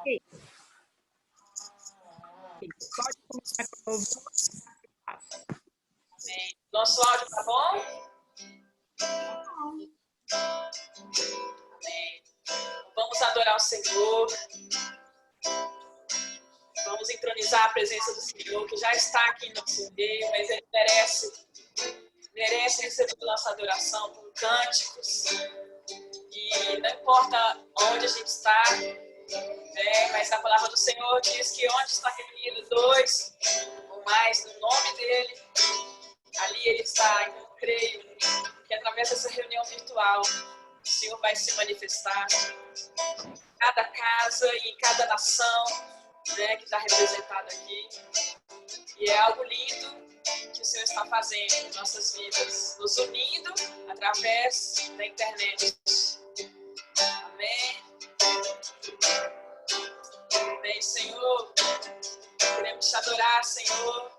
Ei, pode começar com o louvor. Amém. Nosso áudio tá bom? Amém. Vamos adorar o Senhor. Vamos entronizar a presença do Senhor, que já está aqui em nosso meio, mas Ele merece receber nossa adoração com cânticos. E não importa onde a gente está, né, mas a palavra do Senhor diz que onde está reunido dois ou mais no nome dEle, ali Ele está. Então, eu creio que através dessa reunião virtual, o Senhor vai se manifestar em cada casa e em cada nação, né, que está representada aqui. E é algo lindo que o Senhor está fazendo em nossas vidas, nos unindo através da internet. Amém. Amém, Senhor. Queremos te adorar, Senhor,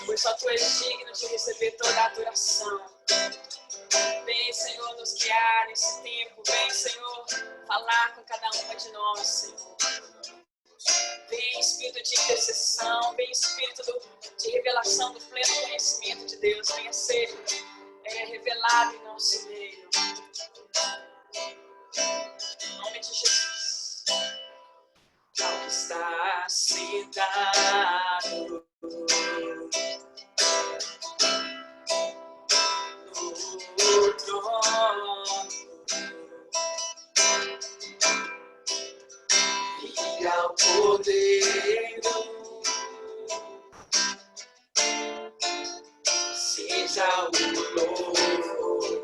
pois só Tu és digno de receber toda a adoração. Vem, Senhor, nos guiar nesse tempo. Vem, Senhor, falar com cada uma de nós, Senhor. Vem, Espírito de intercessão. Vem, Espírito de revelação do pleno conhecimento de Deus. Venha ser revelado em nosso meio. Em nome de Jesus. Ao que está sentado no trono, e ao Cordeiro seja o louvor.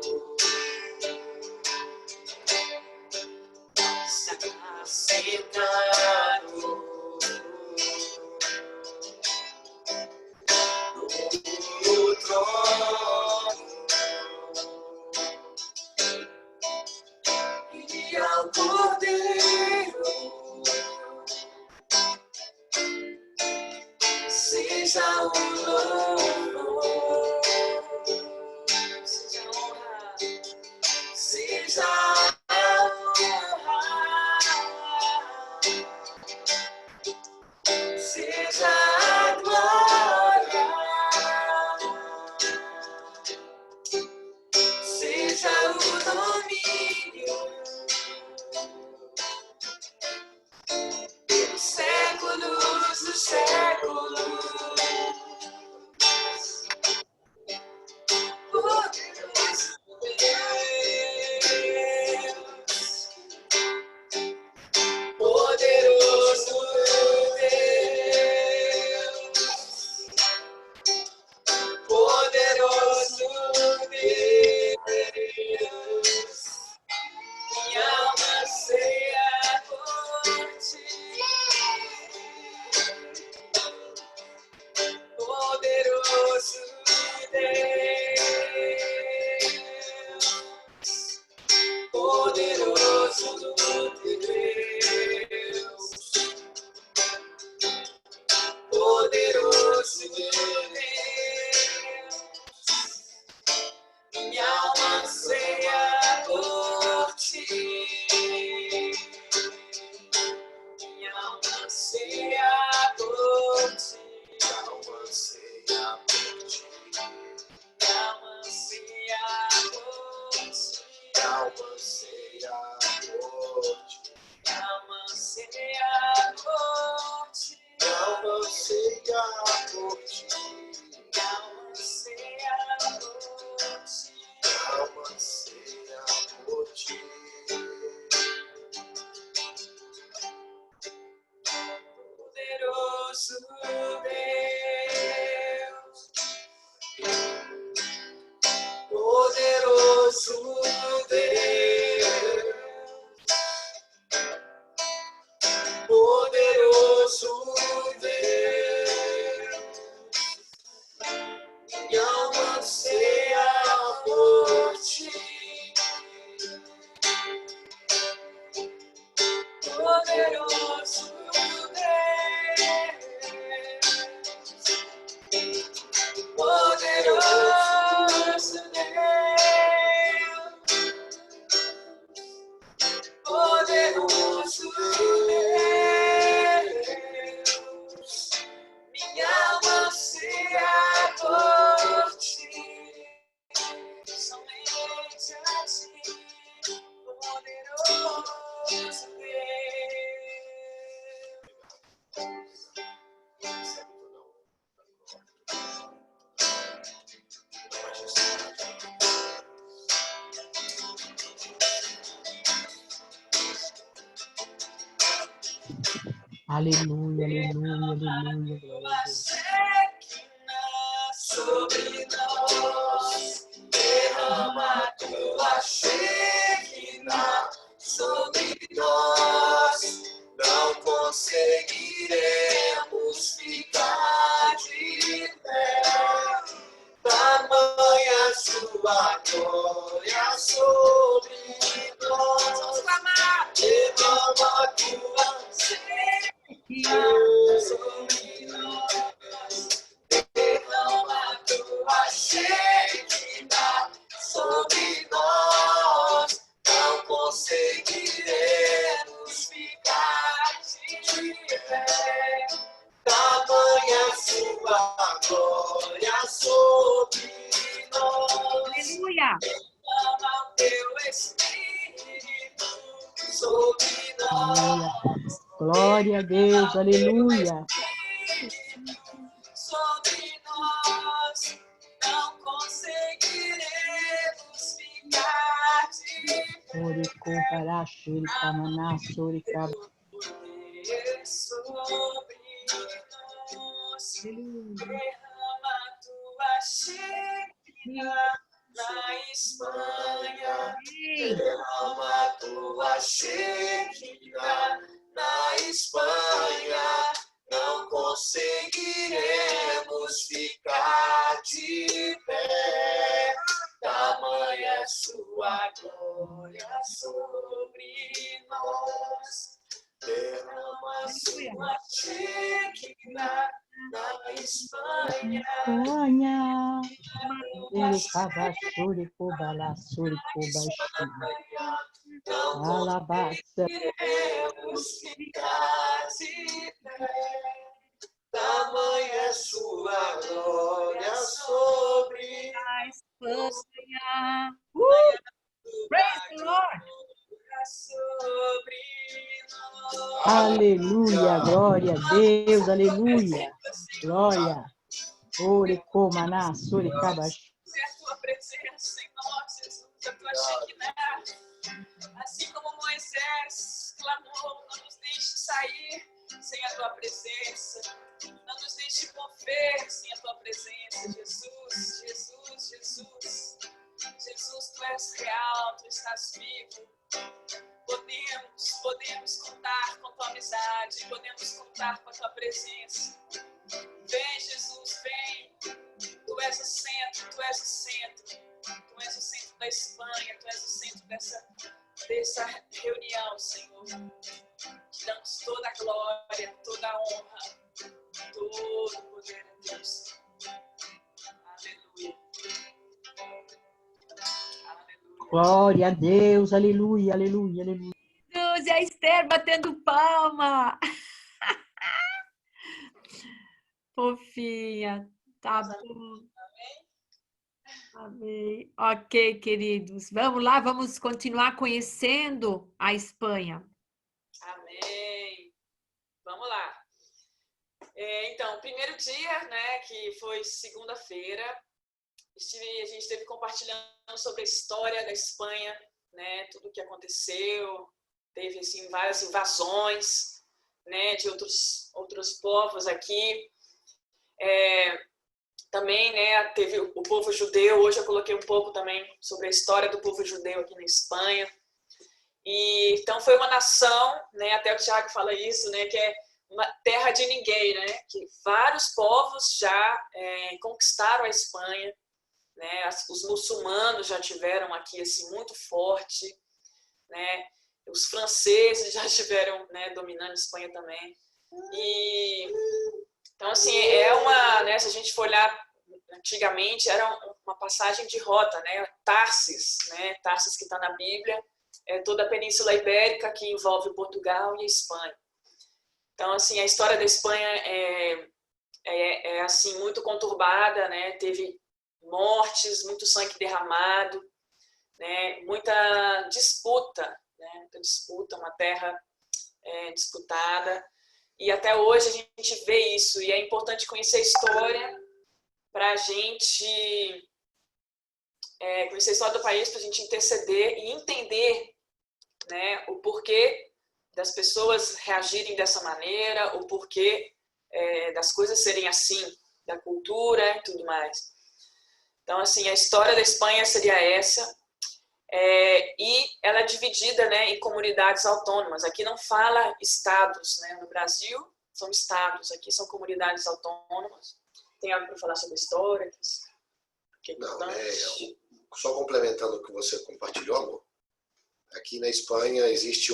Está sentado no trono, e ao Cordeiro seja o louvor, seja a honra, seja a honra, seja a glória, seja o domínio pelos séculos dos séculos. Poderoso Deus, poderoso Deus, poderoso Deus, minha alma anseia por ti. Poderoso Deus, poderoso Deus, poderoso Deus, minha alma anseia por ti. Minha alma anseia por ti. Minha alma anseia por ti. Minha alma anseia por ti. Minha alma anseia por ti. Minha alma anseia por ti. Minha alma anseia por ti. Minha alma anseia por ti. Minha alma anseia por ti. Poderoso Deus, poderoso Deus, poderoso Deus, minha alma anseia por ti. Poderoso Deus, poderoso Deus, poderoso Deus. Aleluia, aleluia, aleluia. Glória a Deus. Sobre nós, derrama tua Shekinah sobre nós, não conseguiremos ficar de pé. Tamanha sua glória sobre nós. Vamos clamar. Derrama tua Shekinah sobre nós. Derrama tua Shekinah sobre nós. Não conseguiremos ficar de pé. Tamanha sua glória sobre nós. Aleluia. Derrama o teu Espírito sobre nós. Glória a Deus, aleluia. Sobre nós, não conseguiremos ficar de pé. Orico para Shurikamaná, Surikab. Poder sobre nós, derrama tua Shekinah na Espanha. Derrama tua Shekinah na Espanha. Não conseguiremos ficar de pé. Tamanha sua glória sobre nós. Derrama sua Shekinah na Espanha. Espanha. Ericaba, Shurikubala, Surikubashi. Alabaça. Queremos ficar de pé. Tamanha sua glória sobre A Espanha. Praise the Lord. sobre nós. Aleluia, glória a Deus, aleluia. Glória. Orikomaná, Surikabashi. É a tua presença em nós, Jesus, a tua Shekinah. Assim como Moisés clamou, não nos deixe sair sem a tua presença. Não nos deixe mover sem a tua presença, Jesus, Jesus, Jesus. Jesus, tu és real, tu estás vivo. Podemos contar com tua amizade, podemos contar com a tua presença. Vem, Jesus, vem. Tu és o centro, tu és o centro. Tu és o centro da Espanha, tu és o centro dessa reunião, Senhor. Te damos toda a glória, toda a honra, todo o poder a Deus. Aleluia. Aleluia. Glória a Deus, aleluia, aleluia, aleluia. Deus, e a Esther batendo palma. Fofinha. Tá bom. Amém. Ok, queridos. Vamos lá, vamos continuar conhecendo a Espanha. Amém. Vamos lá. Então, primeiro dia, né, que foi segunda-feira, a gente esteve compartilhando sobre a história da Espanha, né, tudo o que aconteceu, teve assim várias invasões, né, de outros povos aqui. Também, né, teve o povo judeu. Hoje eu coloquei um pouco também sobre a história do povo judeu aqui na Espanha. E então foi uma nação, né, até o Tiago fala isso, né, que é uma terra de ninguém, né, que vários povos já conquistaram a Espanha, né, os muçulmanos já tiveram aqui assim muito forte, né, os franceses já tiveram, né, dominando a Espanha também. E então assim né, se a gente for olhar antigamente era uma passagem de rota, né, Tarsis, que está na Bíblia. Toda a Península Ibérica, que envolve Portugal e a Espanha. Então, assim, a história da Espanha é assim, muito conturbada, né? Teve mortes, muito sangue derramado, né? Muita disputa, uma terra disputada. E até hoje a gente vê isso. E é importante conhecer a história para a gente... conhecer a história do país para a gente interceder e entender, né, o porquê das pessoas reagirem dessa maneira, o porquê das coisas serem assim, da cultura e tudo mais. Então, assim, a história da Espanha seria essa. E ela é dividida, né, em comunidades autônomas. Aqui não fala estados, né? No Brasil são estados, aqui são comunidades autônomas. Tem algo para falar sobre a história? Que é importante? Não, só complementando o que você compartilhou, amor. Aqui na Espanha existe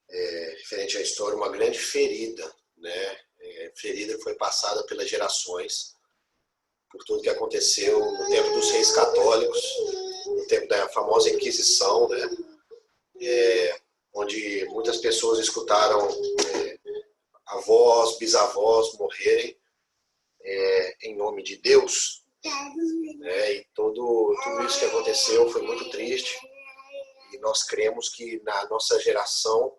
referente à história, uma grande ferida, né? Ferida que foi passada pelas gerações, por tudo que aconteceu no tempo dos reis católicos, no tempo da famosa Inquisição, né? Onde muitas pessoas escutaram avós, bisavós morrerem em nome de Deus, né? E tudo isso que aconteceu foi muito triste, e nós cremos que na nossa geração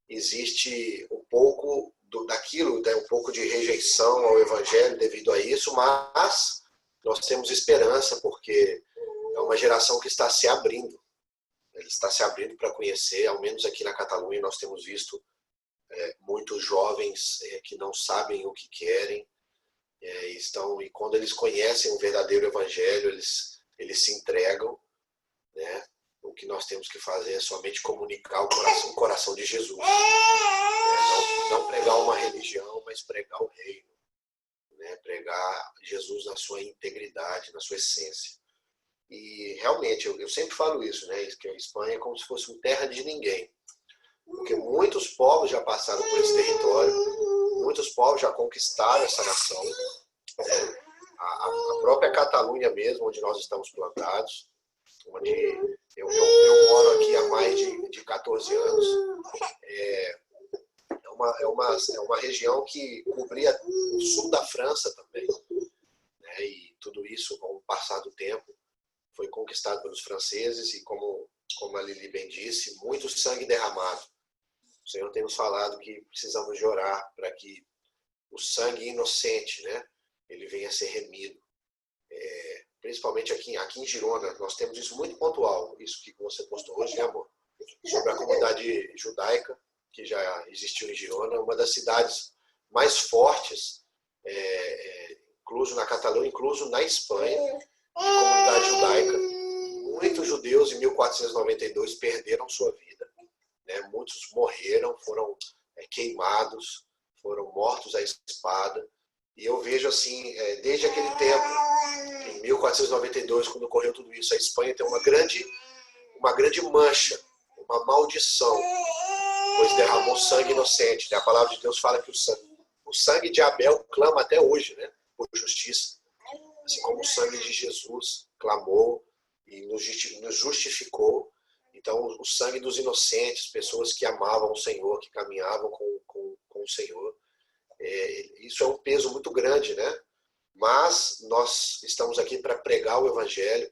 existe um pouco daquilo, né? Um pouco de rejeição ao Evangelho devido a isso, mas nós temos esperança, porque é uma geração que está se abrindo. Ele está se abrindo para conhecer, ao menos aqui na Catalunha nós temos visto muitos jovens que não sabem o que querem, e quando eles conhecem o verdadeiro Evangelho, eles se entregam, né? O que nós temos que fazer é somente comunicar o coração de Jesus. Não pregar uma religião, mas pregar o reino, né? Pregar Jesus na sua integridade, na sua essência. E realmente, eu sempre falo isso, né? Que a Espanha é como se fosse uma terra de ninguém. Porque muitos povos já passaram por esse território, muitos povos já conquistaram essa nação. Né? A própria Catalunha mesmo, onde nós estamos plantados, onde eu moro aqui há mais de 14 anos, é uma região que cobria o sul da França também. Né? E tudo isso, com o passar do tempo, foi conquistado pelos franceses e, como a Lili bem disse, muito sangue derramado. O Senhor tem nos falado que precisamos de orar para que o sangue inocente, né, ele venha a ser remido. Principalmente aqui em Girona, nós temos isso muito pontual, isso que você postou hoje, né, amor? Sobre a comunidade judaica, que já existiu em Girona, uma das cidades mais fortes, incluso na Catalunha, incluso na Espanha, de comunidade judaica. Muitos judeus em 1492 perderam sua vida, né? Muitos morreram, foram queimados, foram mortos à espada. E eu vejo assim, desde aquele tempo, em 1492, quando ocorreu tudo isso, a Espanha tem uma grande mancha, uma maldição, pois derramou sangue inocente. A palavra de Deus fala que o sangue de Abel clama até hoje, né, por justiça. Assim como o sangue de Jesus clamou e nos justificou. Então, o sangue dos inocentes, pessoas que amavam o Senhor, que caminhavam com o Senhor, isso é um peso muito grande, né? Mas nós estamos aqui para pregar o Evangelho,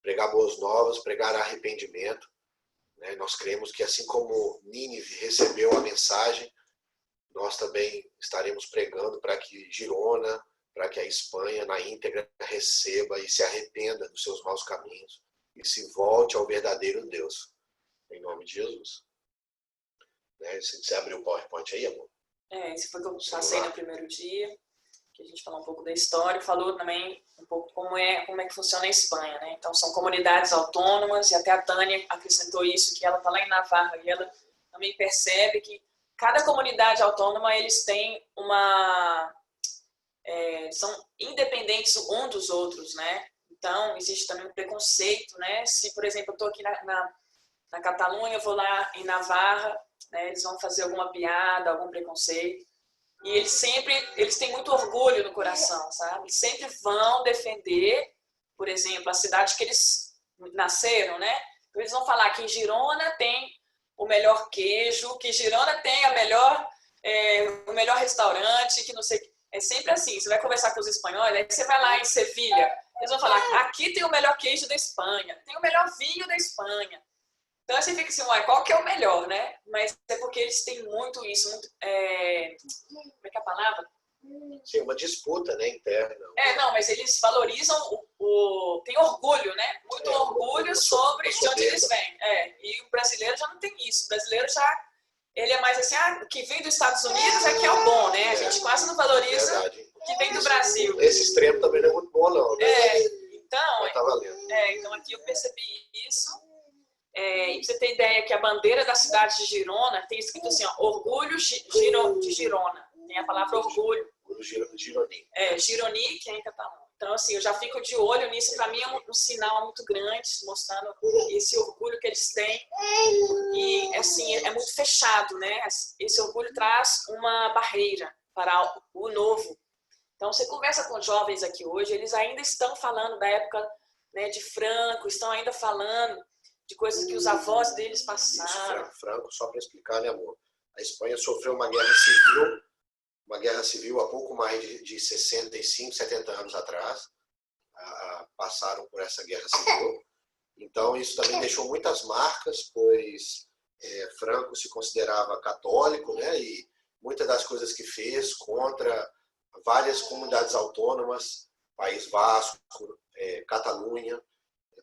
pregar boas novas, pregar arrependimento. Né? Nós cremos que assim como Nínive recebeu a mensagem, nós também estaremos pregando para que Girona, para que a Espanha, na íntegra, receba e se arrependa dos seus maus caminhos e se volte ao verdadeiro Deus. Em nome de Jesus. Né? Você abriu o PowerPoint aí, amor? Esse foi o que eu passei no primeiro dia, que a gente falou um pouco da história, falou também um pouco como é que funciona a Espanha, né? Então, são comunidades autônomas, e até a Tânia acrescentou isso, que ela está lá em Navarra, e ela também percebe que cada comunidade autônoma, eles têm são independentes um dos outros, né? Então, existe também um preconceito, né? Se, por exemplo, eu estou aqui na Catalunha, eu vou lá em Navarra, né? Eles vão fazer alguma piada, algum preconceito. E eles têm muito orgulho no coração, sabe? Eles sempre vão defender, por exemplo, a cidade que eles nasceram, né? Então, eles vão falar que em Girona tem o melhor queijo, que Girona tem o melhor restaurante, que não sei o que. É sempre assim, você vai conversar com os espanhóis, aí você vai lá em Sevilha, eles vão falar, aqui tem o melhor queijo da Espanha, tem o melhor vinho da Espanha. Então você fica assim, qual que é o melhor, né? Mas é porque eles têm muito isso, como é que é a palavra? Sim, uma disputa, né, interna. Não, mas eles valorizam tem orgulho, né? Muito orgulho sobre de onde eles vêm. E o brasileiro já não tem isso, o brasileiro já ele é mais assim, o que vem dos Estados Unidos é que é o bom, né? A gente quase não valoriza Verdade. o que vem do Brasil. Esse extremo também não é muito bom, não. Né? Então, tá valendo. então aqui eu percebi isso. E pra você ter ideia que a bandeira da cidade de Girona tem escrito assim, ó, Orgulho de Girona. Tem a palavra orgulho. Gironi. Gironi, que é em catalão. Então, assim, eu já fico de olho nisso. Para mim é um sinal muito grande, mostrando esse orgulho que eles têm. E, assim, é muito fechado, né? Esse orgulho traz uma barreira para o novo. Então, você conversa com jovens aqui hoje, eles ainda estão falando da época, né, de Franco, estão ainda falando de coisas que os avós deles passaram. Isso, Franco, só para explicar, né, amor? A Espanha sofreu uma guerra civil há pouco mais de 65, 70 anos atrás. Passaram por essa guerra civil. Então, isso também deixou muitas marcas, pois Franco se considerava católico, né? E muitas das coisas que fez contra várias comunidades autônomas, País Vasco, Catalunha,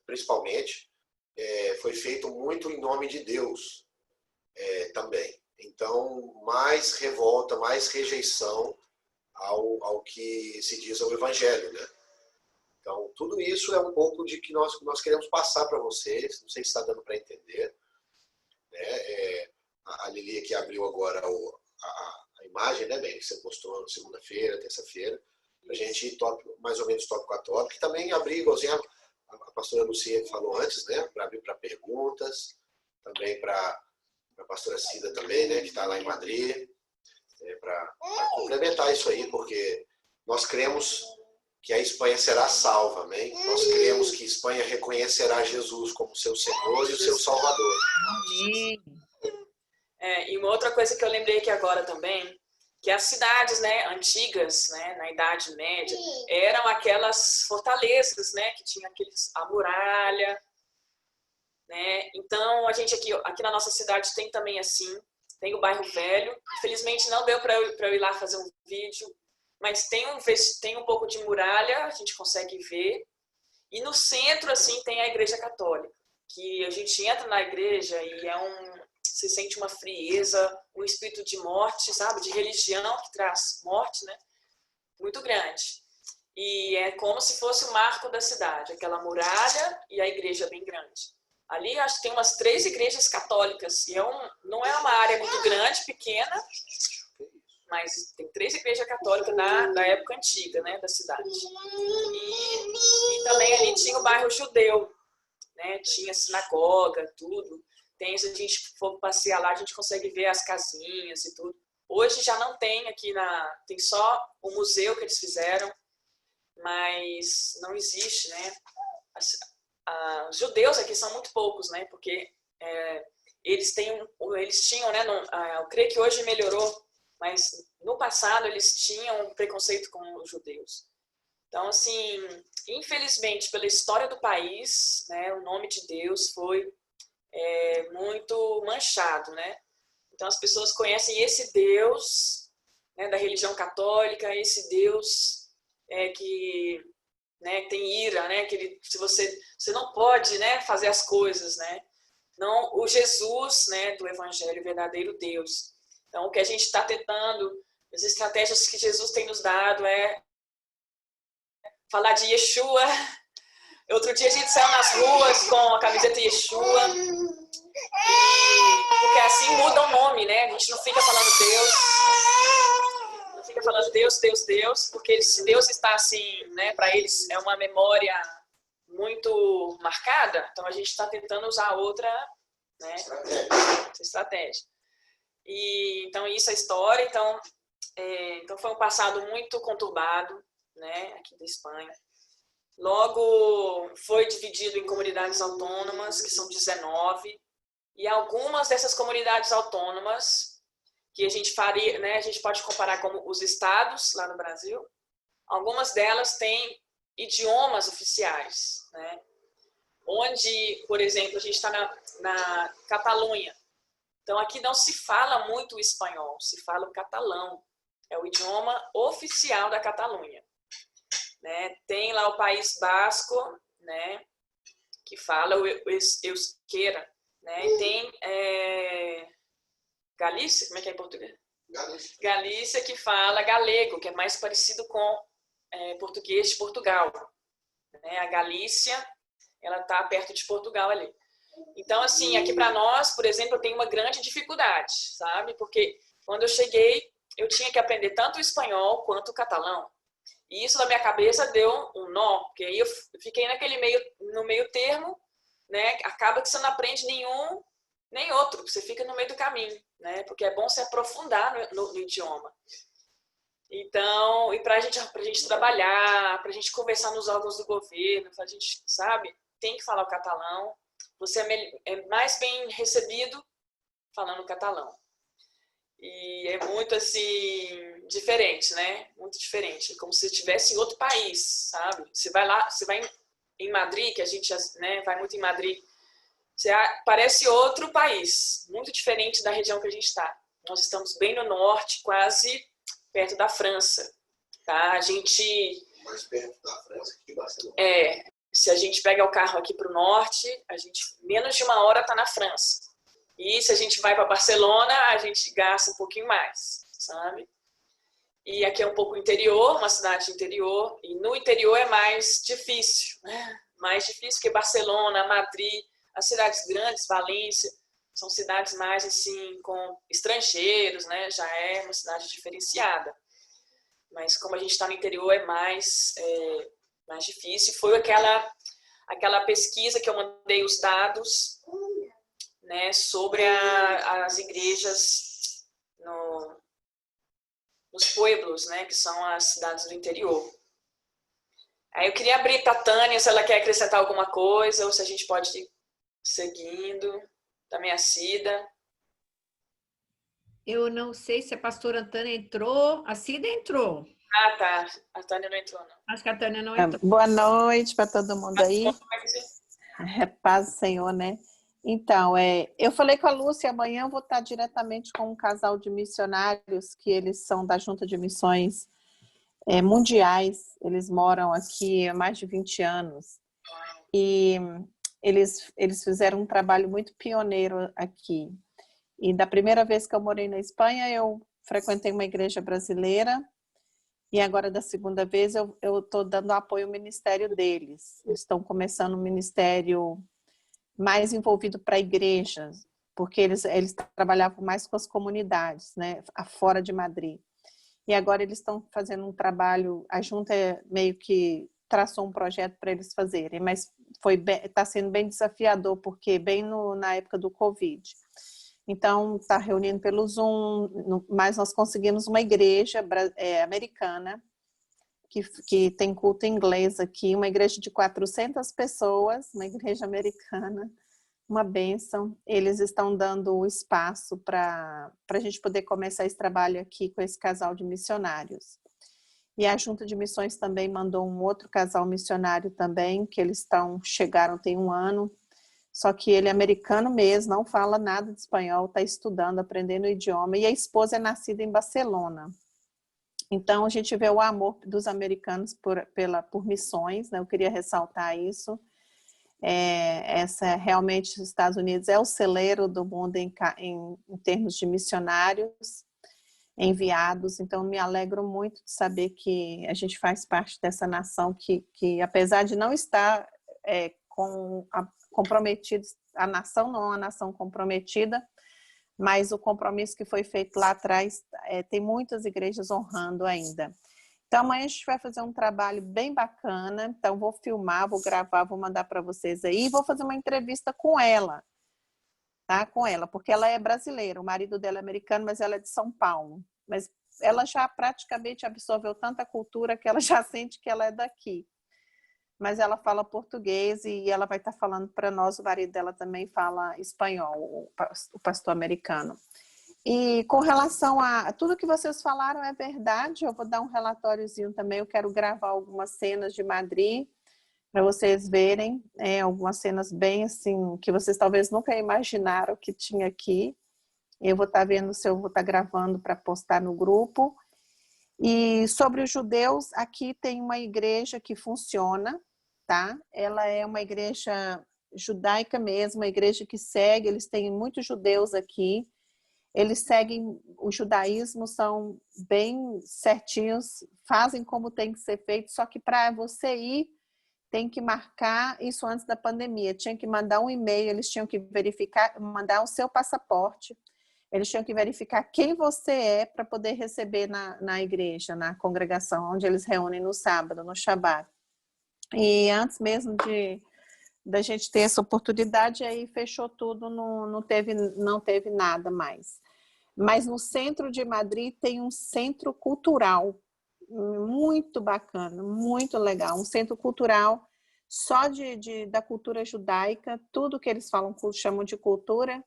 principalmente, foi feito muito em nome de Deus também. Então, mais revolta, mais rejeição ao que se diz ao Evangelho, né? Então, tudo isso é um pouco de que nós queremos passar para vocês, não sei se está dando para entender. Né? A Lili aqui abriu agora a imagem, né, bem, que você postou na segunda-feira, terça-feira, a gente ir mais ou menos tópico a tópico, que também abrir, igualzinho a pastora Lucia falou antes, né, para abrir para perguntas, também para a pastora Cida também, né, que está lá em Madrid, para complementar isso aí, porque nós cremos que a Espanha será salva, amém? Nós cremos que a Espanha reconhecerá Jesus como seu Senhor e o seu Salvador. Amém. E uma outra coisa que eu lembrei aqui agora também, que as cidades, né, antigas, né, na Idade Média, eram aquelas fortalezas, né, que tinha a muralha, né? Então, a gente aqui na nossa cidade tem também assim, tem o bairro Velho. Infelizmente não deu para eu ir lá fazer um vídeo, mas tem um pouco de muralha, a gente consegue ver. E no centro, assim, tem a Igreja Católica, que a gente entra na igreja e se sente uma frieza, um espírito de morte, sabe? De religião que traz morte, né? Muito grande. E é como se fosse o marco da cidade, aquela muralha e a igreja bem grande. Ali acho que tem umas 3 igrejas católicas, e não é uma área muito grande, pequena, mas tem 3 igrejas católicas da época antiga, né, da cidade. E também ali tinha o bairro judeu, né, tinha sinagoga, tudo. Se a gente for passear lá, a gente consegue ver as casinhas e tudo. Hoje já não tem tem só o museu que eles fizeram, mas não existe, né? Os judeus aqui são muito poucos, né? Porque eles tinham, né? Eu creio que hoje melhorou, mas no passado eles tinham um preconceito com os judeus. Então, assim, infelizmente, pela história do país, né? O nome de Deus foi muito manchado, né? Então as pessoas conhecem esse Deus, né, da religião católica, esse Deus que, né, tem ira, né? Que você não pode, né, fazer as coisas, né? Não o Jesus, né, do Evangelho, o verdadeiro Deus. Então o que a gente está tentando, as estratégias que Jesus tem nos dado é falar de Yeshua. Outro dia a gente saiu nas ruas com a camiseta Yeshua, porque assim muda o nome, né? A gente não fica falando Deus, não fica falando Deus, Deus, Deus, porque se Deus está assim, né? Para eles é uma memória muito marcada, então a gente está tentando usar outra, né? Estratégia. E então isso é a história. Então foi um passado muito conturbado, né? Aqui da Espanha. Logo foi dividido em comunidades autônomas, que são 19, e algumas dessas comunidades autônomas, que a gente faria, né, a gente pode comparar como os estados lá no Brasil, algumas delas têm idiomas oficiais, né? Onde, por exemplo, a gente está na Catalunha. Então aqui não se fala muito o espanhol, se fala o catalão, é o idioma oficial da Catalunha. Né? Tem lá o País Basco, né, que fala o euskera, né? E tem Galícia? Como é que é em português? Galícia. Galícia, que fala galego, que é mais parecido com português de Portugal. Né? A Galícia, ela está perto de Portugal ali. Então, assim, aqui para nós, por exemplo, eu tenho uma grande dificuldade, sabe? Porque quando eu cheguei, eu tinha que aprender tanto o espanhol quanto o catalão. E isso na minha cabeça deu um nó, porque aí eu fiquei no meio termo, né? Acaba que você não aprende nenhum nem outro, você fica no meio do caminho, né? Porque é bom se aprofundar no idioma. Então, e para a gente trabalhar, para a gente conversar nos órgãos do governo, a gente, sabe, tem que falar o catalão. Você é mais bem recebido falando catalão. E é muito, assim, diferente, né? Muito diferente. Como se estivesse em outro país, sabe? Você vai lá, você vai em Madrid, que a gente, né, vai muito em Madrid, parece outro país, muito diferente da região que a gente está. Nós estamos bem no norte, quase perto da França, tá? A gente... Mais perto da França que de Barcelona. Se a gente pega o carro aqui para o norte, a gente, menos de 1 hora está na França. E se a gente vai para Barcelona, a gente gasta um pouquinho mais, sabe? E aqui é um pouco interior, uma cidade interior, e no interior é mais difícil, né? Mais difícil que Barcelona, Madrid, as cidades grandes, Valência, são cidades mais assim, com estrangeiros, né? Já é uma cidade diferenciada. Mas como a gente está no interior, é mais difícil. Foi aquela pesquisa que eu mandei os dados, né, sobre as igrejas nos pueblos, né, que são as cidades do interior. Aí eu queria abrir para a Tânia, se ela quer acrescentar alguma coisa, ou se a gente pode ir seguindo. Também a Cida. Eu não sei se a pastora Tânia entrou. A Cida entrou. Ah, tá. A Tânia não entrou, não. Acho que a Tânia não entrou. Boa noite para todo mundo aí. Paz do Senhor, né? Então, eu falei com a Lúcia, amanhã eu vou estar diretamente com um casal de missionários, que eles são da Junta de Missões Mundiais. Eles moram aqui há mais de 20 anos. E eles fizeram um trabalho muito pioneiro aqui. E da primeira vez que eu morei na Espanha, eu frequentei uma igreja brasileira. E agora, da segunda vez, eu estou dando apoio ao ministério deles. Eles estão começando um ministério mais envolvido para igrejas, porque eles trabalhavam mais com as comunidades, né, fora de Madrid. E agora eles estão fazendo um trabalho, a junta meio que traçou um projeto para eles fazerem, mas está sendo bem desafiador, porque bem na época do Covid. Então, está reunindo pelo Zoom, mas nós conseguimos uma igreja americana, que tem culto em inglês aqui, uma igreja de 400 pessoas, uma igreja americana, uma bênção. Eles estão dando o espaço para a gente poder começar esse trabalho aqui com esse casal de missionários. E a Junta de Missões também mandou um outro casal missionário também, que eles chegaram tem 1 ano, só que ele é americano mesmo, não fala nada de espanhol, está estudando, aprendendo o idioma, e a esposa é nascida em Barcelona. Então, a gente vê o amor dos americanos por missões, né? Eu queria ressaltar isso. Realmente, os Estados Unidos é o celeiro do mundo em termos de missionários enviados, então me alegro muito de saber que a gente faz parte dessa nação que apesar de não estar comprometidos, a nação não é uma nação comprometida, mas o compromisso que foi feito lá atrás, tem muitas igrejas honrando ainda. Então amanhã a gente vai fazer um trabalho bem bacana, então vou filmar, vou gravar, vou mandar para vocês aí, e vou fazer uma entrevista com ela, tá? Com ela, porque ela é brasileira, o marido dela é americano, mas ela é de São Paulo. Mas ela já praticamente absorveu tanta cultura que ela já sente que ela é daqui. Mas ela fala português e ela vai estar falando para nós, o marido dela também fala espanhol, o pastor americano. E com relação a tudo que vocês falaram é verdade, eu vou dar um relatóriozinho também, eu quero gravar algumas cenas de Madrid, para vocês verem, algumas cenas bem assim, que vocês talvez nunca imaginaram que tinha aqui. Eu vou estar vendo se eu vou estar gravando para postar no grupo. E sobre os judeus, aqui tem uma igreja que funciona, tá? Ela é uma igreja judaica mesmo, uma igreja que segue, eles têm muitos judeus aqui. eles seguem o judaísmo, são bem certinhos, fazem como tem que ser feito, só que para você ir, tem que marcar isso antes da pandemia. Tinha que mandar um e-mail, eles tinham que verificar, mandar o seu passaporte, eles tinham que verificar quem você é para poder receber na igreja, na congregação, onde eles reúnem no sábado, no Shabat. E antes mesmo da gente ter essa oportunidade, aí fechou tudo, não teve nada mais. Mas no centro de Madrid tem um centro cultural muito bacana, muito legal. Um centro cultural só da cultura judaica, tudo que eles chamam de cultura,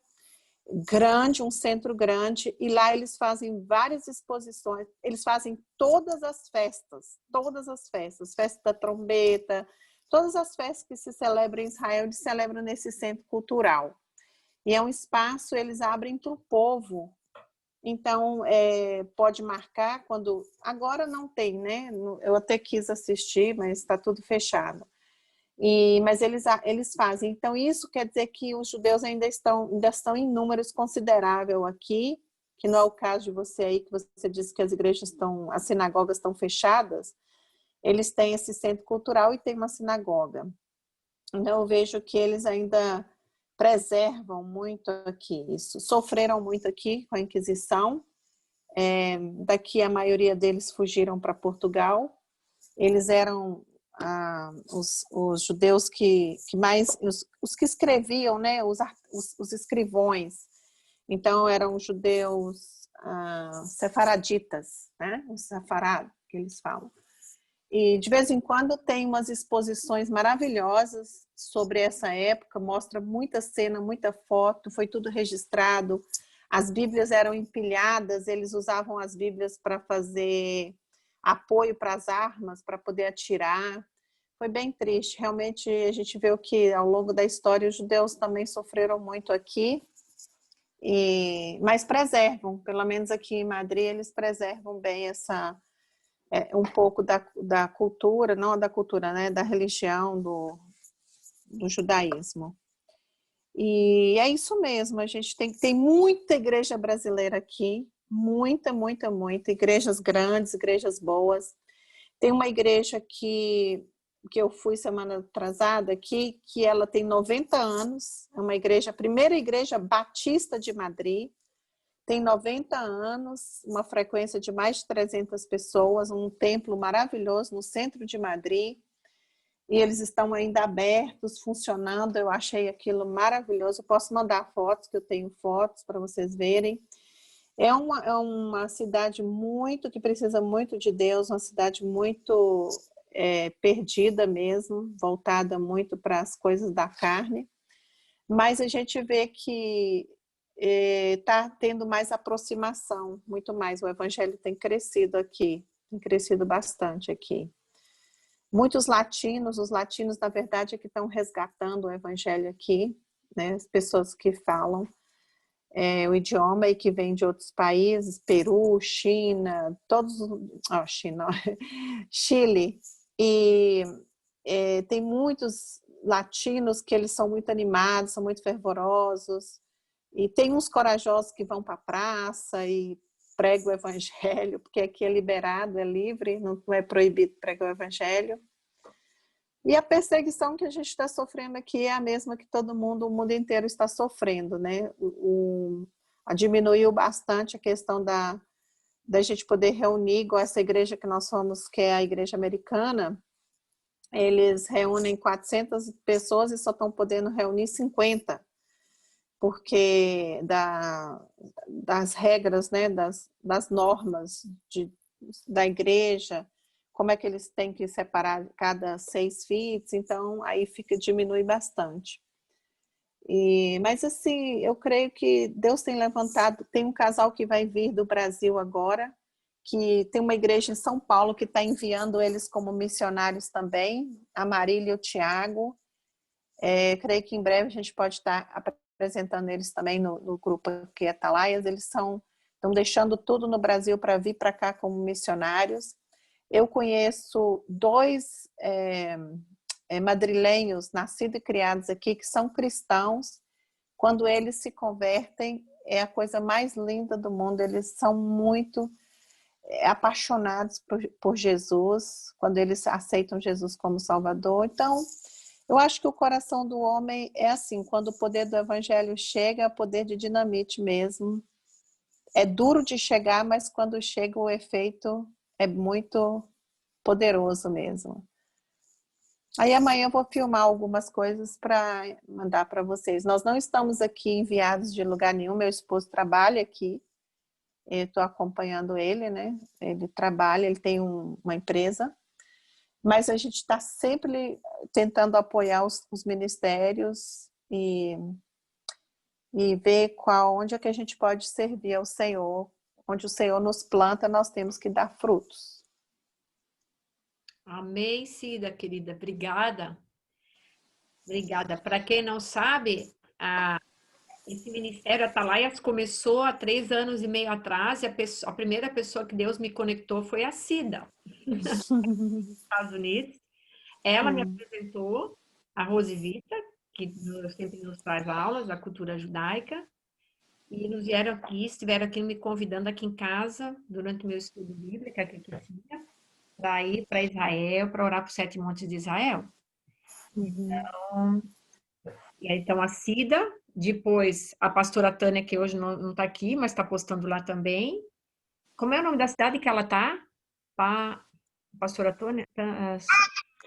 grande, um centro grande, e lá eles fazem várias exposições, eles fazem todas as festas, festa da trombeta, todas as festas que se celebram em Israel, eles celebram nesse centro cultural. E é um espaço, eles abrem para o povo. Então, pode marcar quando... Agora não tem, né? Eu até quis assistir, mas está tudo fechado. Mas eles fazem. Então, isso quer dizer que os judeus ainda estão em números consideráveis aqui, que não é o caso de você aí, que você disse que as sinagogas estão fechadas. Eles têm esse centro cultural e tem uma sinagoga. Então, eu vejo que eles ainda preservam muito aqui isso. Sofreram muito aqui com a Inquisição. Daqui a maioria deles fugiram para Portugal. Eles eram os judeus que mais... Os que escreviam, né? Os escrivões. Então, eram judeus sefaraditas, né? Os sefarad, que eles falam. E de vez em quando tem umas exposições maravilhosas sobre essa época, mostra muita cena, muita foto, foi tudo registrado. As Bíblias eram empilhadas, eles usavam as Bíblias para fazer apoio para as armas, para poder atirar. Foi bem triste, realmente a gente vê que ao longo da história os judeus também sofreram muito aqui, mas preservam, pelo menos aqui em Madrid, eles preservam bem um pouco da cultura, não da cultura, né, da religião, do judaísmo. E é isso mesmo, a gente tem muita igreja brasileira aqui, muita, igrejas grandes, igrejas boas. Tem uma igreja que eu fui semana atrasada aqui, que ela tem 90 anos, é uma igreja, a primeira igreja batista de Madrid, tem 90 anos, uma frequência de mais de 300 pessoas, um templo maravilhoso no centro de Madrid, e eles estão ainda abertos, funcionando, eu achei aquilo maravilhoso. Eu posso mandar fotos, que eu tenho fotos para vocês verem. É uma cidade que precisa muito de Deus, uma cidade muito perdida mesmo, voltada muito para as coisas da carne, mas a gente vê que está tendo mais aproximação, muito mais. O evangelho tem crescido aqui, tem crescido bastante aqui. Muitos latinos, os latinos, na verdade, é que estão resgatando o evangelho aqui, né? As pessoas que falam o idioma e que vêm de outros países, Peru, China, Chile, e tem muitos latinos que eles são muito animados, são muito fervorosos, e tem uns corajosos que vão para a praça e pregam o evangelho, porque aqui é liberado, é livre, não é proibido pregar o evangelho. E a perseguição que a gente está sofrendo aqui é a mesma que todo mundo, o mundo inteiro está sofrendo, né? Diminuiu bastante a questão da gente poder reunir, igual essa igreja que nós somos, que é a igreja americana. Eles reúnem 400 pessoas e só estão podendo reunir 50, porque das regras, né, das normas da igreja, como é que eles têm que separar cada 6 feet, então aí diminui bastante. Mas assim, eu creio que Deus tem levantado, tem um casal que vai vir do Brasil agora, que tem uma igreja em São Paulo que está enviando eles como missionários também, a Marília e o Tiago. Creio que em breve a gente pode estar apresentando eles também no grupo aqui Atalaias. Eles estão deixando tudo no Brasil para vir para cá como missionários. Eu conheço 2 madrilenhos nascidos e criados aqui que são cristãos. Quando eles se convertem, é a coisa mais linda do mundo. Eles são muito apaixonados por Jesus, quando eles aceitam Jesus como Salvador. Então, eu acho que o coração do homem é assim, quando o poder do evangelho chega, é poder de dinamite mesmo. É duro de chegar, mas quando chega o efeito é muito poderoso mesmo. Aí amanhã eu vou filmar algumas coisas para mandar para vocês. Nós não estamos aqui enviados de lugar nenhum, meu esposo trabalha aqui. Eu estou acompanhando ele, né? Ele trabalha, ele tem uma empresa, mas a gente está sempre tentando apoiar os ministérios e ver onde é que a gente pode servir ao Senhor. Onde o Senhor nos planta, nós temos que dar frutos. Amém, Cida, querida. Obrigada. Obrigada. Para quem não sabe, esse Ministério Atalaias começou há 3 anos e meio atrás, e a primeira pessoa que Deus me conectou foi a Cida, dos Estados Unidos. Ela me apresentou a Rosivita, que sempre nos traz aulas da cultura judaica, e estiveram aqui me convidando aqui em casa, durante o meu estudo bíblico, aqui que eu tinha, para ir para Israel, para orar para os 7 montes de Israel. Então, a Cida, depois a pastora Tânia, que hoje não está aqui, mas está postando lá também. Como é o nome da cidade que ela está? Pastora Tânia?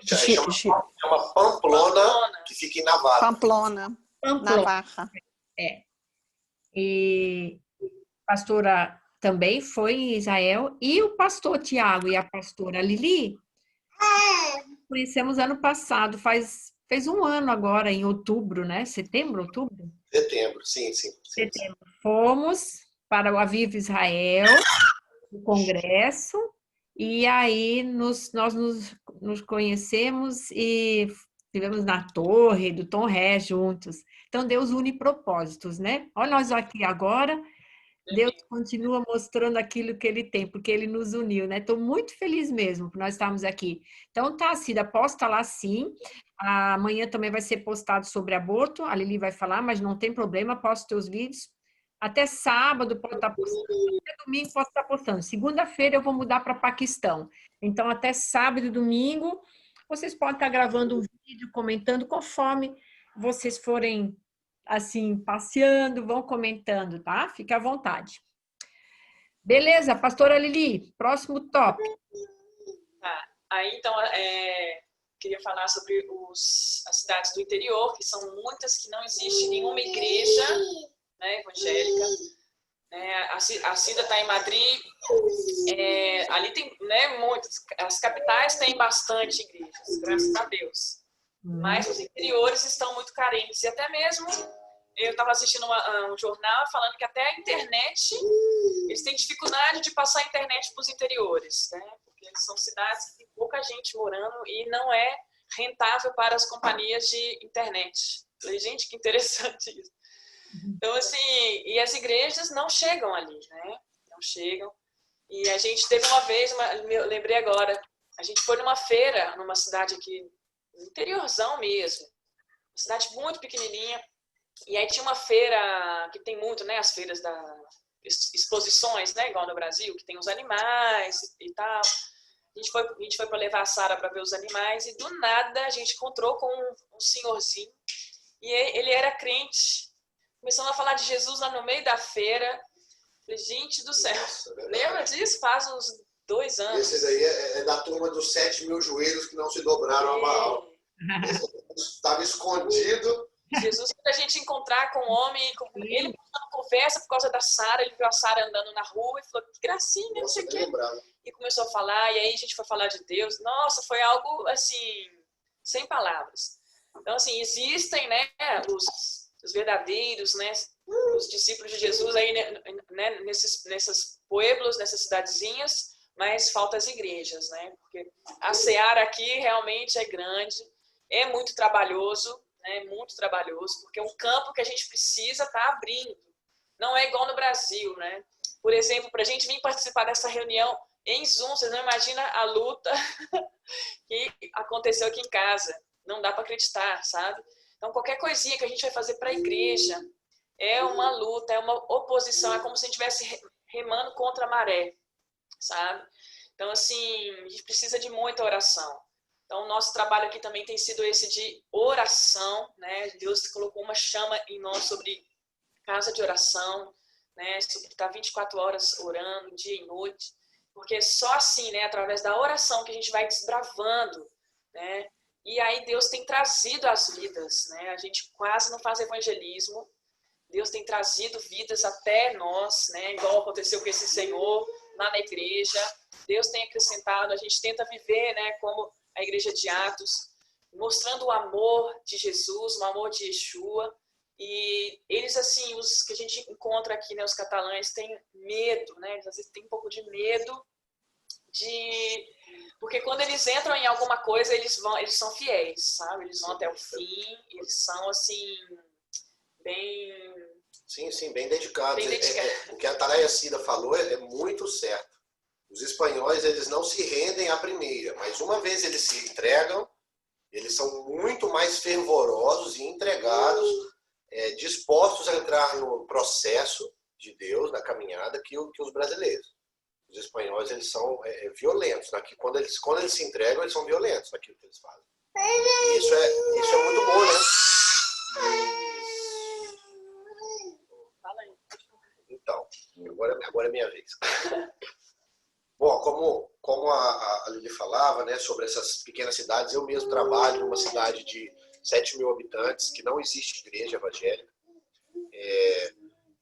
Chama Pamplona, que fica em Navarra. Pamplona. Navarra. É. E a pastora também foi em Israel. E o pastor Tiago e a pastora Lili, conhecemos ano passado, fez 1 ano agora, em outubro, né? Setembro, outubro? Setembro, sim. Setembro. Fomos para o Aviv Israel, o congresso, e aí nós nos conhecemos e estivemos na torre do Tom Ré juntos. Então, Deus une propósitos, né? Olha nós aqui agora, Deus continua mostrando aquilo que Ele tem, porque Ele nos uniu, né? Estou muito feliz mesmo por nós estarmos aqui. Então, tá, Cida, posta lá sim. Amanhã também vai ser postado sobre aborto, a Lili vai falar, mas não tem problema, posta os teus vídeos. Até sábado pode estar postando, até domingo posso estar postando. Segunda-feira eu vou mudar para Paquistão. Então, até sábado e domingo, vocês podem estar gravando um vídeo, comentando, conforme vocês forem, assim, passeando, vão comentando, tá? Fique à vontade. Beleza, pastora Lili, próximo tópico. Tá. Aí, então, queria falar sobre as cidades do interior, que são muitas que não existe nenhuma igreja, né, evangélica. A Cida está em Madrid, ali tem, né, muitas. As capitais têm bastante igrejas, graças a Deus. Mas os interiores estão muito carentes. E até mesmo, eu estava assistindo um jornal falando que até a internet, eles têm dificuldade de passar a internet para os interiores, né? Porque são cidades que tem pouca gente morando e não é rentável para as companhias de internet. Falei, gente, que interessante isso. Então, assim, e as igrejas não chegam ali, né? Não chegam. E a gente teve uma vez, eu lembrei agora, a gente foi numa feira, numa cidade aqui, no interiorzão mesmo, uma cidade muito pequenininha, e aí tinha uma feira que tem muito, né? As feiras exposições, né? Igual no Brasil, que tem os animais e tal. A gente foi para levar a Sara para ver os animais, e do nada a gente encontrou com um senhorzinho, e ele era crente. Começamos a falar de Jesus lá no meio da feira. Falei, gente do céu, lembra disso? Faz uns 2 anos. Esse daí é da turma dos 7.000 joelhos que não se dobraram a Baal. Estava escondido. Jesus, quando a gente encontrar com o homem, ele conversa por causa da Sara, ele viu a Sara andando na rua e falou, que gracinha, não sei o quê. E começou a falar, e aí a gente foi falar de Deus. Nossa, foi algo, assim, sem palavras. Então, assim, existem, né, os verdadeiros, né, os discípulos de Jesus aí, né, nesses pueblos, nessas cidadezinhas, mas faltam as igrejas, né, porque a seara aqui realmente é grande, é muito trabalhoso, né, muito trabalhoso, porque é um campo que a gente precisa estar abrindo, não é igual no Brasil, né, por exemplo, para a gente vir participar dessa reunião em Zoom, vocês não imaginam a luta que aconteceu aqui em casa, não dá para acreditar, sabe? Então, qualquer coisinha que a gente vai fazer para a igreja é uma luta, é uma oposição, é como se a gente estivesse remando contra a maré, sabe? Então, assim, a gente precisa de muita oração. Então, o nosso trabalho aqui também tem sido esse de oração, né? Deus colocou uma chama em nós sobre casa de oração, né? Sobre estar 24 horas orando, dia e noite. Porque só assim, né? Através da oração que a gente vai desbravando, né? E aí Deus tem trazido as vidas, né? A gente quase não faz evangelismo. Deus tem trazido vidas até nós, né? Igual aconteceu com esse senhor lá na igreja. Deus tem acrescentado, a gente tenta viver, né? Como a igreja de Atos, mostrando o amor de Jesus, o amor de Yeshua. E eles, assim, os que a gente encontra aqui, né? Os catalães têm medo, né? Eles às vezes têm um pouco de medo porque quando eles entram em alguma coisa, eles são fiéis, sabe? Eles vão até o fim, eles são, assim, bem... Sim, bem dedicados. Bem dedicados. O que a Atalaia Cida falou é muito certo. Os espanhóis, eles não se rendem à primeira, mas uma vez eles se entregam, eles são muito mais fervorosos e entregados, dispostos a entrar no processo de Deus, na caminhada, que os brasileiros. Os espanhóis, eles são violentos. Né? Quando eles se entregam, eles são violentos naquilo que eles fazem. E isso é muito bom, né? Então, agora é minha vez. Bom, como a Lili falava, né, sobre essas pequenas cidades, eu mesmo trabalho numa cidade de 7 mil habitantes, que não existe igreja evangélica.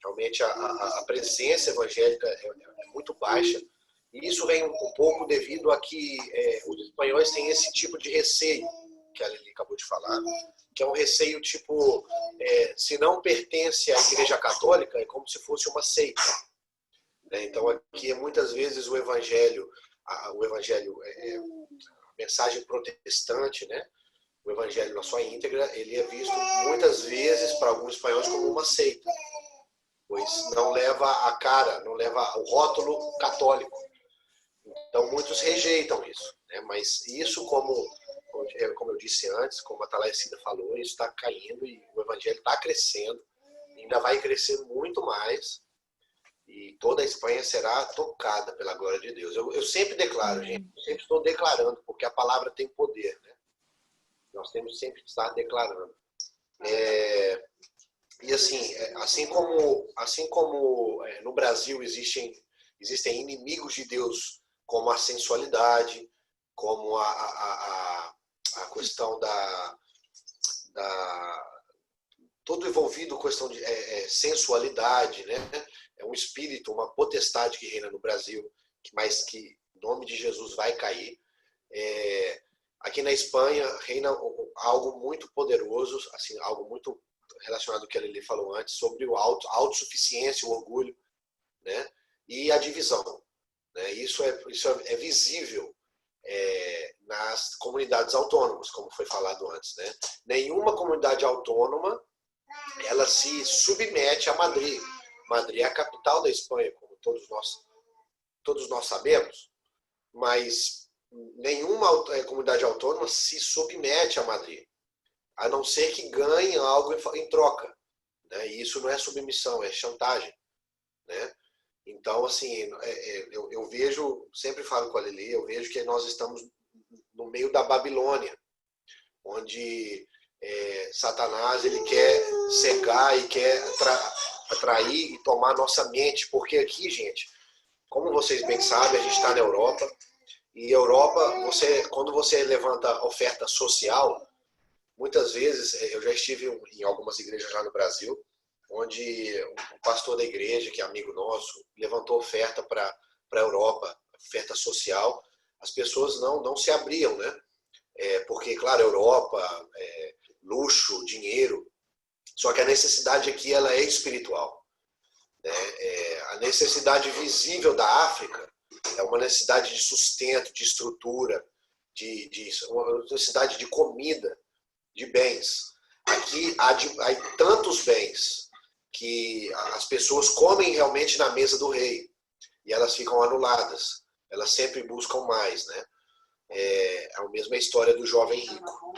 Realmente a presença evangélica é muito baixa. E isso vem um pouco devido a que os espanhóis têm esse tipo de receio, que a Lili acabou de falar, que é um receio tipo, se não pertence à igreja católica, é como se fosse uma seita. Então aqui muitas vezes o evangelho a mensagem protestante, né? O evangelho na sua íntegra, ele é visto muitas vezes para alguns espanhóis como uma seita, pois não leva a cara, não leva o rótulo católico. Então muitos rejeitam isso, né? Mas isso, como eu disse antes, como a Atalaia Cida falou, isso está caindo e o evangelho está crescendo, ainda vai crescer muito mais. E toda a Espanha será tocada pela glória de Deus. Eu sempre declaro, gente, eu sempre estou declarando, porque a palavra tem poder, né? Nós temos sempre que estar declarando. E assim como no Brasil existem inimigos de Deus, como a sensualidade, como a questão todo envolvido com questão de sensualidade, né? É um espírito, uma potestade que reina no Brasil, mas que em nome de Jesus vai cair. Aqui na Espanha reina algo muito poderoso, assim, algo muito relacionado ao que a Lili falou antes, sobre a autossuficiência, o orgulho, né? E a divisão. Né? Isso é visível nas comunidades autônomas, como foi falado antes. Né? Nenhuma comunidade autônoma ela se submete a Madrid. Madrid é a capital da Espanha, como todos nós sabemos, mas nenhuma comunidade autônoma se submete a Madrid, a não ser que ganhe algo em troca. Né? E isso não é submissão, é chantagem. Né? Então, assim, eu vejo, sempre falo com a Lili, eu vejo que nós estamos no meio da Babilônia, onde Satanás ele quer cegar e quer atrair e tomar nossa mente, porque aqui, gente, como vocês bem sabem, a gente está na Europa, e Europa, quando você levanta oferta social, muitas vezes, eu já estive em algumas igrejas já no Brasil, onde um pastor da igreja, que é amigo nosso, levantou oferta para a Europa, oferta social, as pessoas não se abriam, né? Porque, claro, Europa, luxo, dinheiro, só que a necessidade aqui ela é espiritual. Né? A necessidade visível da África é uma necessidade de sustento, de estrutura, uma necessidade de comida, de bens. Aqui há tantos bens que as pessoas comem realmente na mesa do rei e elas ficam anuladas. Elas sempre buscam mais, né? É a mesma história do jovem rico.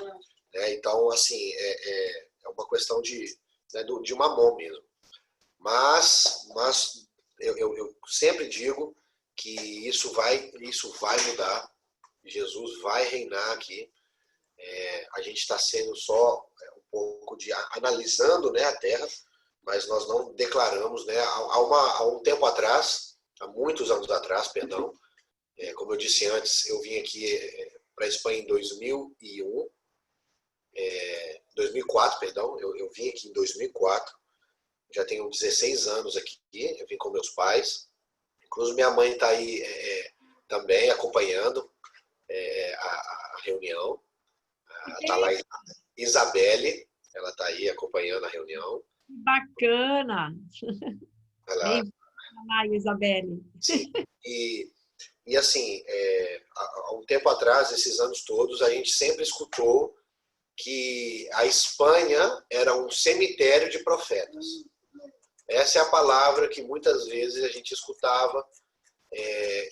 Né? Então, assim, é uma questão de mamon mesmo. Mas eu sempre digo que isso vai mudar. Jesus vai reinar aqui. A gente está sendo só um pouco de analisando, né, a terra, mas nós não declaramos, né? Há um tempo atrás, há muitos anos atrás, perdão, como eu disse antes, eu vim aqui para a Espanha em 2004, perdão, eu vim aqui em 2004, já tenho 16 anos aqui, eu vim com meus pais, inclusive minha mãe está aí também acompanhando a reunião, está lá Isabelle, ela está aí acompanhando a reunião. Bacana! Ela, Isabelle. sim, e assim, há um tempo atrás, esses anos todos, a gente sempre escutou que a Espanha era um cemitério de profetas. Essa é a palavra que muitas vezes a gente escutava,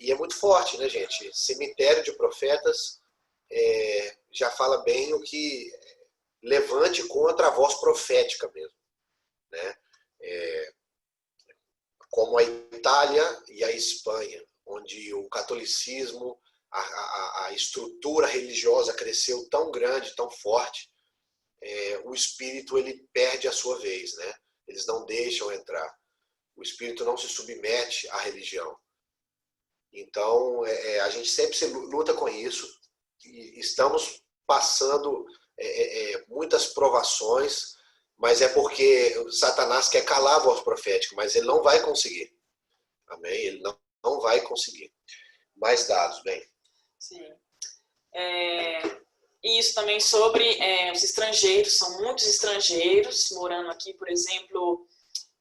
e é muito forte, né, gente? Cemitério de profetas já fala bem o que levante contra a voz profética mesmo, né? Como a Itália e a Espanha, onde o catolicismo, a estrutura religiosa cresceu tão grande, tão forte, o espírito ele perde a sua vez, né? Eles não deixam entrar. O espírito não se submete à religião. Então, a gente sempre se luta com isso. E estamos passando muitas provações, mas é porque Satanás quer calar a voz profética, mas ele não vai conseguir. Amém? Ele não vai conseguir. Mais dados, bem. Sim. E isso também sobre os estrangeiros, são muitos estrangeiros morando aqui, por exemplo,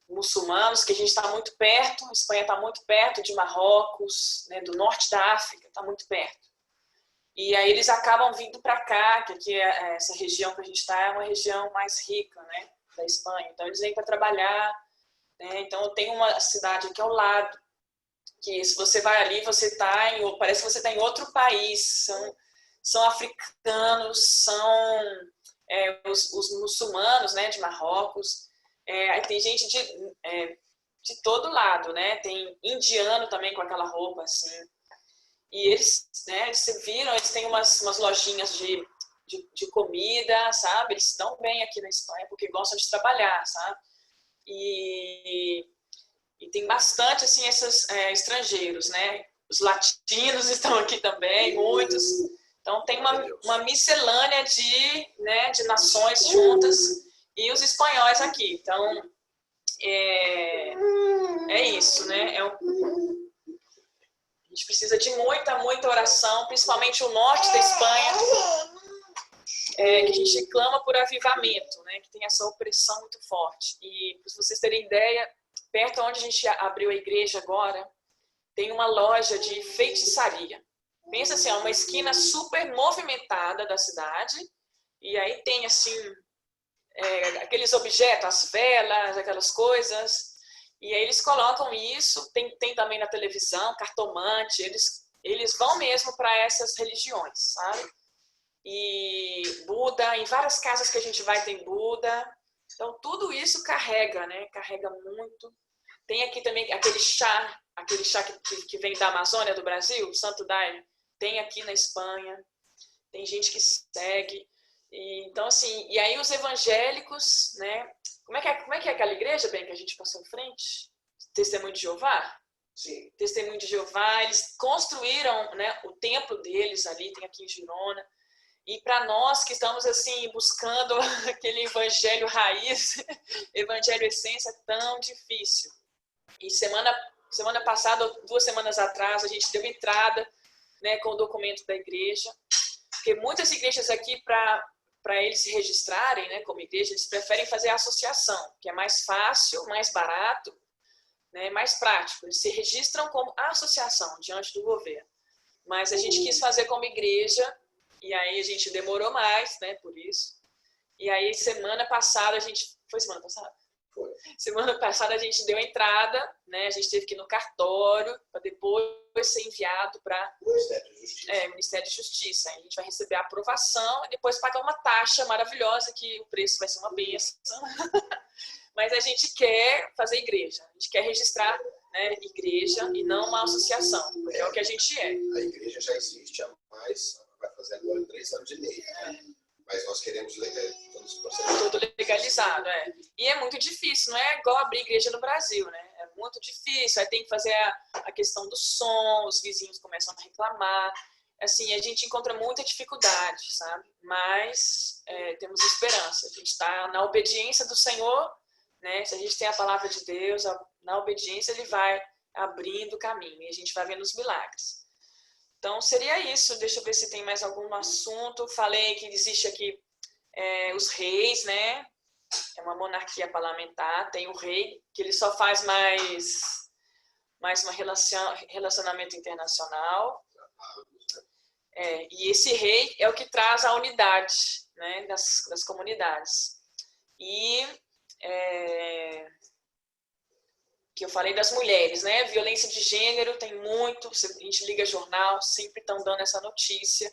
muçulmanos, que a gente está muito perto, a Espanha está muito perto de Marrocos, né, do norte da África, está muito perto. E aí eles acabam vindo para cá, que aqui essa região que a gente está é uma região mais rica, né, da Espanha. Então eles vêm para trabalhar, né? Então tem uma cidade aqui ao lado, que se você vai ali, parece que você está em outro país. São africanos, são os muçulmanos, né, de Marrocos. Aí tem gente de todo lado, né? Tem indiano também com aquela roupa assim. E eles, né, se viram, eles têm umas lojinhas de comida, sabe? Eles estão bem aqui na Espanha porque gostam de trabalhar, sabe? E tem bastante, assim, esses estrangeiros, né? Os latinos estão aqui também, muitos. Então, tem uma miscelânea de nações juntas e os espanhóis aqui. Então, é isso, né? A gente precisa de muita oração, principalmente o norte da Espanha, que a gente clama por avivamento, né? Que tem essa opressão muito forte. E, para vocês terem ideia, perto onde a gente abriu a igreja agora, tem uma loja de feitiçaria. Pensa assim, é uma esquina super movimentada da cidade, e aí tem assim, aqueles objetos, as velas, aquelas coisas, e aí eles colocam isso, tem também na televisão, cartomante, eles vão mesmo para essas religiões, sabe? E Buda, em várias casas que a gente vai tem Buda. Então, tudo isso carrega, né? Carrega muito. Tem aqui também aquele chá que vem da Amazônia, do Brasil, Santo Daime. Tem aqui na Espanha. Tem gente que segue. Então, assim, e aí os evangélicos, né? Como é que é aquela igreja, bem, que a gente passou em frente? Testemunho de Jeová? Sim. Testemunho de Jeová. Eles construíram, né, o templo deles ali, tem aqui em Girona. E para nós que estamos assim buscando aquele evangelho raiz, evangelho essência, é tão difícil. E semana passada, 2 semanas atrás, a gente deu entrada, né, com o documento da igreja, porque muitas igrejas aqui, para eles se registrarem, né, como igreja, eles preferem fazer a associação, que é mais fácil, mais barato, né, mais prático. Eles se registram como associação diante do governo. Mas a gente quis fazer como igreja. E aí a gente demorou mais, né, por isso. E aí semana passada a gente... Foi semana passada? Foi. Semana passada a gente deu entrada, né, a gente teve que ir no cartório para depois ser enviado para o Ministério de Justiça. Aí a gente vai receber a aprovação e depois pagar uma taxa maravilhosa, que o preço vai ser uma bênção. mas a gente quer fazer igreja, a gente quer registrar, né, igreja e não uma associação, porque é o que a gente é. A igreja já existe há mais, vai fazer agora 3 anos e meio, né? Mas nós queremos todo esse processo. Tudo legalizado, é. E é muito difícil, não é igual abrir igreja no Brasil, né? É muito difícil, aí tem que fazer a questão do som, os vizinhos começam a reclamar. Assim, a gente encontra muita dificuldade, sabe? Mas temos esperança. A gente está na obediência do Senhor, né? Se a gente tem a palavra de Deus, na obediência Ele vai abrindo o caminho e a gente vai vendo os milagres. Então, seria isso. Deixa eu ver se tem mais algum assunto. Falei que existe aqui os reis, né? É uma monarquia parlamentar. Tem o rei, que ele só faz mais um relacionamento internacional. E esse rei é o que traz a unidade, né, das comunidades. E que eu falei das mulheres, né? Violência de gênero tem muito, a gente liga jornal, sempre estão dando essa notícia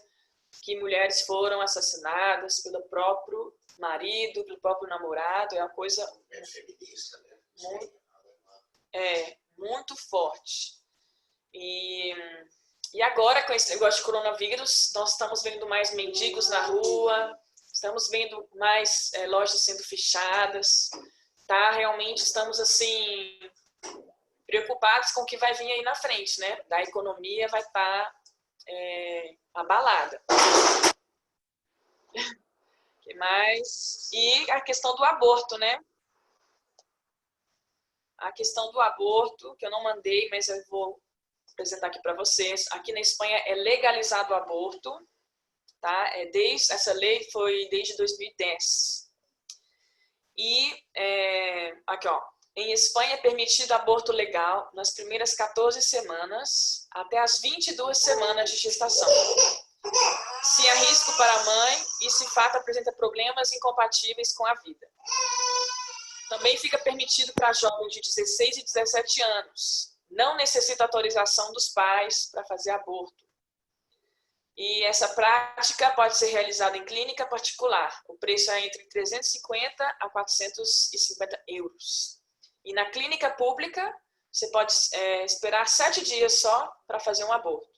que mulheres foram assassinadas pelo próprio marido, pelo próprio namorado, é uma coisa feminista, né? Muito forte. E agora, com esse negócio de coronavírus, nós estamos vendo mais mendigos na rua, estamos vendo mais lojas sendo fechadas, tá? Realmente estamos, assim, preocupados com o que vai vir aí na frente, né? Da economia vai estar abalada. Que mais? E a questão do aborto, né? A questão do aborto, que eu não mandei, mas eu vou apresentar aqui para vocês. Aqui na Espanha é legalizado o aborto, tá? Essa lei foi desde 2010. E aqui, ó, em Espanha é permitido aborto legal nas primeiras 14 semanas até as 22 semanas de gestação. Se há risco para a mãe e se o fato apresenta problemas incompatíveis com a vida. Também fica permitido para jovens de 16 e 17 anos. Não necessita autorização dos pais para fazer aborto. E essa prática pode ser realizada em clínica particular. O preço é entre 350 a 450 euros. E na clínica pública, você pode esperar 7 dias só para fazer um aborto.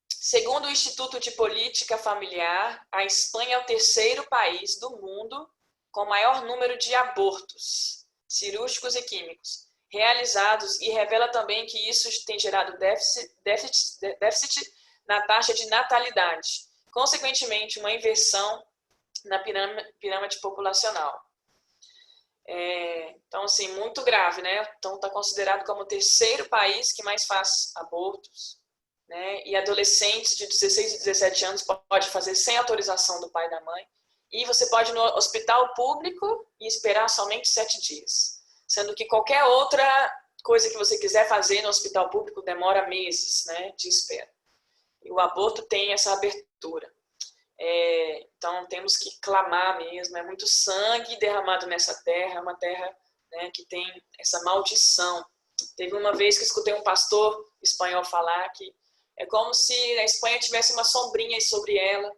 Segundo o Instituto de Política Familiar, a Espanha é o terceiro país do mundo com maior número de abortos cirúrgicos e químicos realizados, e revela também que isso tem gerado déficit na taxa de natalidade, consequentemente uma inversão na pirâmide populacional. Então, assim, muito grave, né? Então, está considerado como o terceiro país que mais faz abortos, né? E adolescentes de 16 e 17 anos pode fazer sem autorização do pai e da mãe, e você pode ir no hospital público e esperar somente 7 dias. Sendo que qualquer outra coisa que você quiser fazer no hospital público demora meses, né, de espera. E o aborto tem essa abertura. Então, temos que clamar mesmo. É muito sangue derramado nessa terra, uma terra, né, que tem essa maldição. Teve uma vez que escutei um pastor espanhol falar que é como se a Espanha tivesse uma sombrinha sobre ela,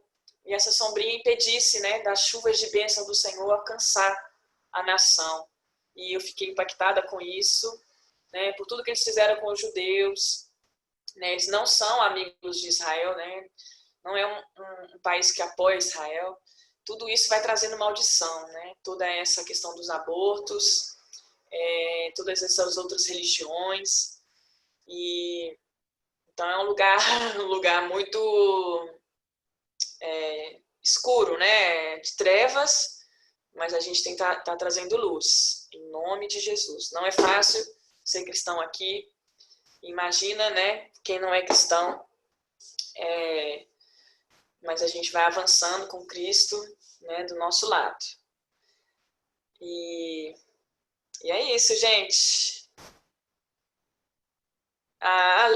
e essa sombrinha impedisse, né, das chuvas de bênção do Senhor alcançar a nação. E eu fiquei impactada com isso, né, por tudo que eles fizeram com os judeus, né, eles não são amigos de Israel, né, não é um país que apoia Israel. Tudo isso vai trazendo maldição, né, toda essa questão dos abortos, todas essas outras religiões. E então é um lugar muito escuro, né, de trevas, mas a gente tem que tá trazendo luz, em nome de Jesus. Não é fácil ser cristão aqui. Imagina, né, quem não é cristão, mas a gente vai avançando com Cristo, né, do nosso lado. E é isso, gente.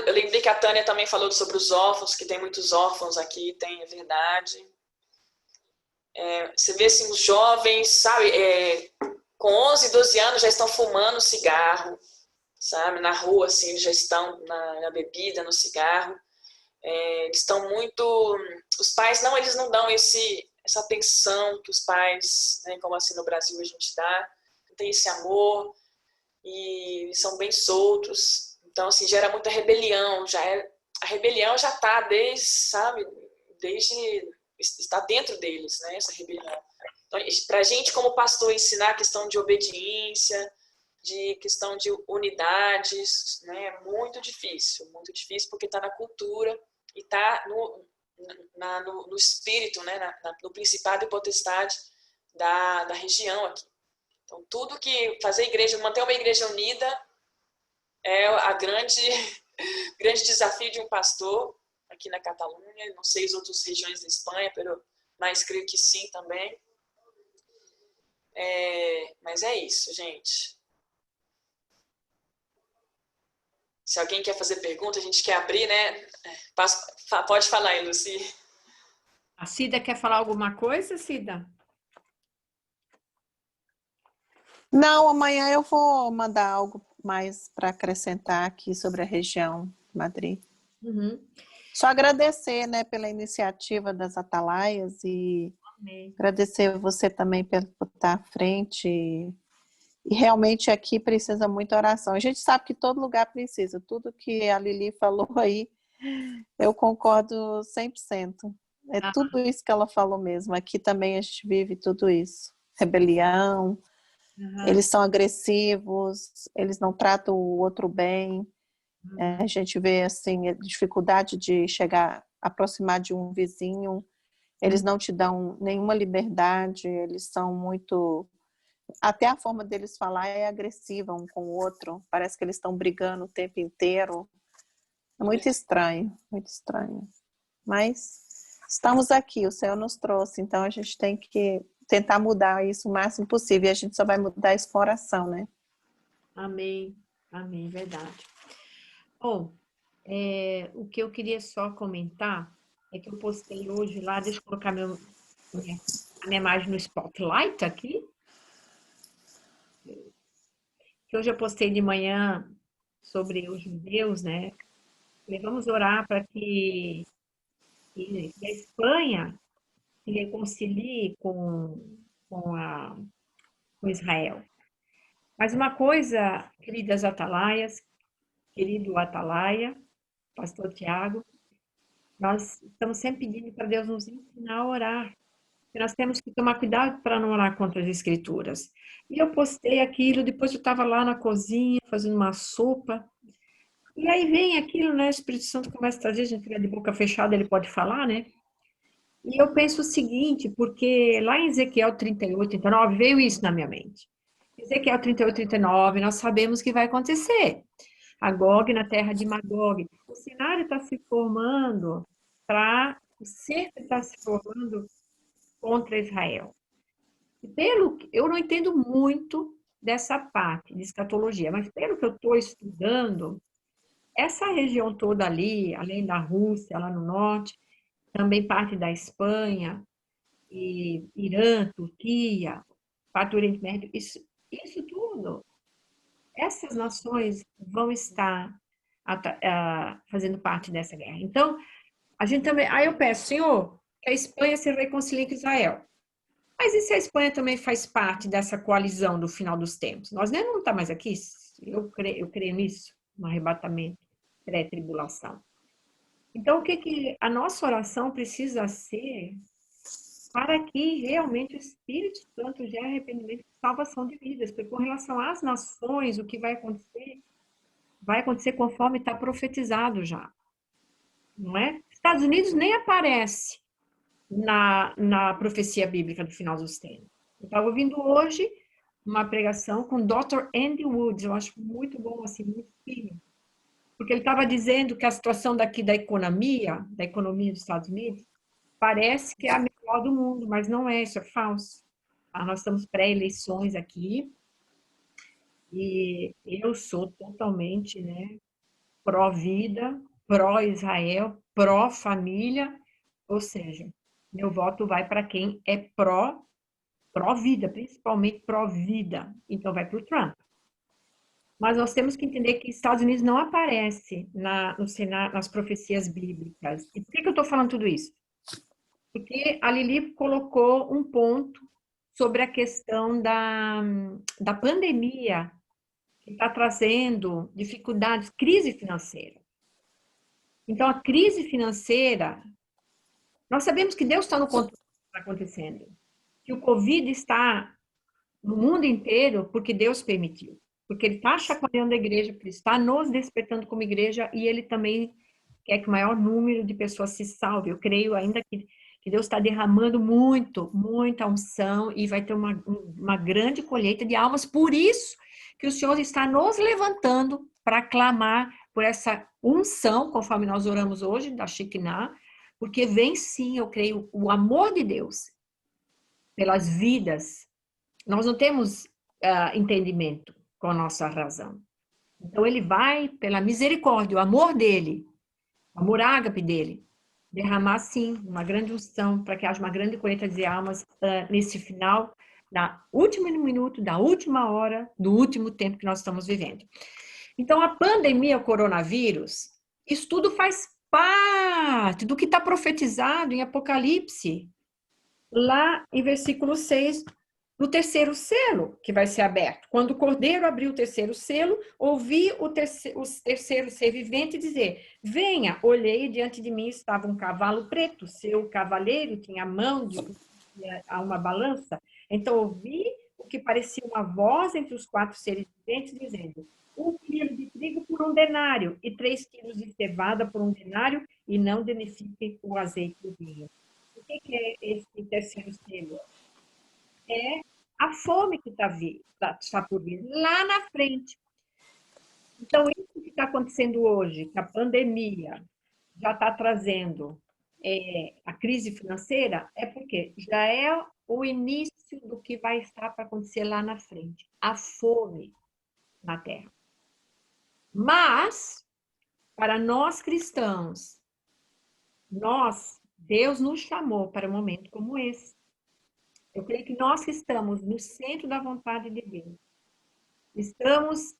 Eu lembrei que a Tânia também falou sobre os órfãos, que tem muitos órfãos aqui, é verdade. Você vê assim, os jovens, sabe, com 11, 12 anos já estão fumando cigarro, sabe, na rua, assim, eles já estão na bebida, no cigarro. Eles estão muito... Os pais, eles não dão essa atenção que os pais, né, como assim no Brasil a gente dá, tem esse amor e são bem soltos. Então, assim, gera muita rebelião. A rebelião já está desde, sabe, está dentro deles, né, essa rebelião. Então, para a gente, como pastor, ensinar a questão de obediência, de questão de unidades, né, é muito difícil porque está na cultura e está no espírito, né, no principado e potestade da região aqui. Então, tudo que fazer manter uma igreja unida é a grande desafio de um pastor aqui na Catalunha. Não sei as outras regiões da Espanha, mas creio que sim também. Mas é isso, gente. Se alguém quer fazer pergunta, a gente quer abrir, né? Pode falar aí, Lucy. A Cida quer falar alguma coisa, Cida? Não, amanhã eu vou mandar algo mais para acrescentar aqui sobre a região de Madrid. Uhum. Só agradecer, né, pela iniciativa das Atalaias e Amém. agradecer você também por estar à frente. E realmente aqui precisa muita oração. A gente sabe que todo lugar precisa. Tudo que a Lili falou aí, eu concordo 100%. É tudo isso que ela falou mesmo. Aqui também a gente vive tudo isso. Rebelião, eles são agressivos, eles não tratam o outro bem. A gente vê assim, a dificuldade de aproximar de um vizinho. Eles não te dão nenhuma liberdade, eles são muito... Até a forma deles falar é agressiva um com o outro. Parece que eles estão brigando o tempo inteiro. É muito estranho, muito estranho. Mas estamos aqui, o Senhor nos trouxe, então a gente tem que tentar mudar isso o máximo possível. E a gente só vai mudar isso com oração, né? Amém, amém, verdade. Bom, o que eu queria só comentar é que eu postei hoje lá, deixa eu colocar a minha imagem no spotlight aqui. Que hoje eu postei de manhã sobre os judeus, né? E vamos orar para que a Espanha se reconcilie com Israel. Mas uma coisa, queridas atalaias, querido atalaia, pastor Tiago, nós estamos sempre pedindo para Deus nos ensinar a orar. E nós temos que tomar cuidado para não orar contra as escrituras. E eu postei aquilo, depois eu estava lá na cozinha fazendo uma sopa. E aí vem aquilo, né? O Espírito Santo começa a trazer, a gente fica de boca fechada, ele pode falar, né? E eu penso o seguinte, porque lá em Ezequiel 38, 39, veio isso na minha mente. Ezequiel 38, 39, nós sabemos que vai acontecer. Agog na terra de Magog. O cenário está se formando o cerco está se formando contra Israel. Eu não entendo muito dessa parte de escatologia, mas pelo que eu estou estudando, essa região toda ali, além da Rússia, lá no norte, também parte da Espanha, e Irã, Turquia, parte do Oriente Médio, isso tudo, essas nações vão estar fazendo parte dessa guerra. Então, a gente também, aí eu peço, Senhor, que a Espanha se reconcilie com Israel. Mas e se a Espanha também faz parte dessa coalizão do final dos tempos? Nós nem não estamos mais aqui, eu creio nisso, no arrebatamento, pré-tribulação. Então, o que a nossa oração precisa ser para que realmente o Espírito Santo gere arrependimento e salvação de vidas? Porque com relação às nações, o que vai acontecer conforme está profetizado já. Não é? Estados Unidos nem aparece na profecia bíblica do final dos tempos. Eu estava ouvindo hoje uma pregação com o Dr. Andy Woods, eu acho muito bom, assim, muito fino, porque ele estava dizendo que a situação daqui da economia dos Estados Unidos, parece que é a melhor do mundo, mas não é, isso é falso. Nós estamos pré-eleições aqui, e eu sou totalmente, né, pró-vida, pró-Israel, pró-família, ou seja, meu voto vai para quem é pró-vida, principalmente pró-vida. Então, vai para o Trump. Mas nós temos que entender que Estados Unidos não aparece nas profecias bíblicas. E por que eu estou falando tudo isso? Porque a Lili colocou um ponto sobre a questão da pandemia, que está trazendo dificuldades, crise financeira. Então, a crise financeira, nós sabemos que Deus está no controle do que está acontecendo, que o Covid está no mundo inteiro porque Deus permitiu, porque Ele está chacoalhando a igreja, porque Ele está nos despertando como igreja e Ele também quer que o maior número de pessoas se salve. Eu creio ainda que Deus está derramando muita unção e vai ter uma grande colheita de almas. Por isso que o Senhor está nos levantando para clamar por essa unção, conforme nós oramos hoje, da Shekinah, porque vem sim, eu creio, o amor de Deus pelas vidas. Nós não temos entendimento com a nossa razão. Então, ele vai, pela misericórdia, o amor dele, o amor ágape dele, derramar, sim, uma grande unção para que haja uma grande colheita de almas nesse final, na último minuto, da última hora, do último tempo que nós estamos vivendo. Então, a pandemia, o coronavírus, isso tudo faz parte do que está profetizado em Apocalipse, lá em versículo 6, no terceiro selo que vai ser aberto. Quando o Cordeiro abriu o terceiro selo, ouvi o terceiro ser vivente dizer: venha, olhei, e diante de mim estava um cavalo preto, seu cavaleiro tinha a mão a uma balança. Então ouvi o que parecia uma voz entre os 4 seres viventes dizendo: 1 quilo de trigo por 1 denário e 3 quilos de cevada por 1 denário, e não danifiquem o azeite do vinho. O que é esse terceiro selo? É a fome que está por vir lá na frente. Então, isso que está acontecendo hoje, que a pandemia já está trazendo a crise financeira, é porque já é o início do que vai estar para acontecer lá na frente. A fome na Terra. Mas, para nós cristãos, Deus nos chamou para um momento como esse. Eu creio que nós que estamos no centro da vontade de Deus, estamos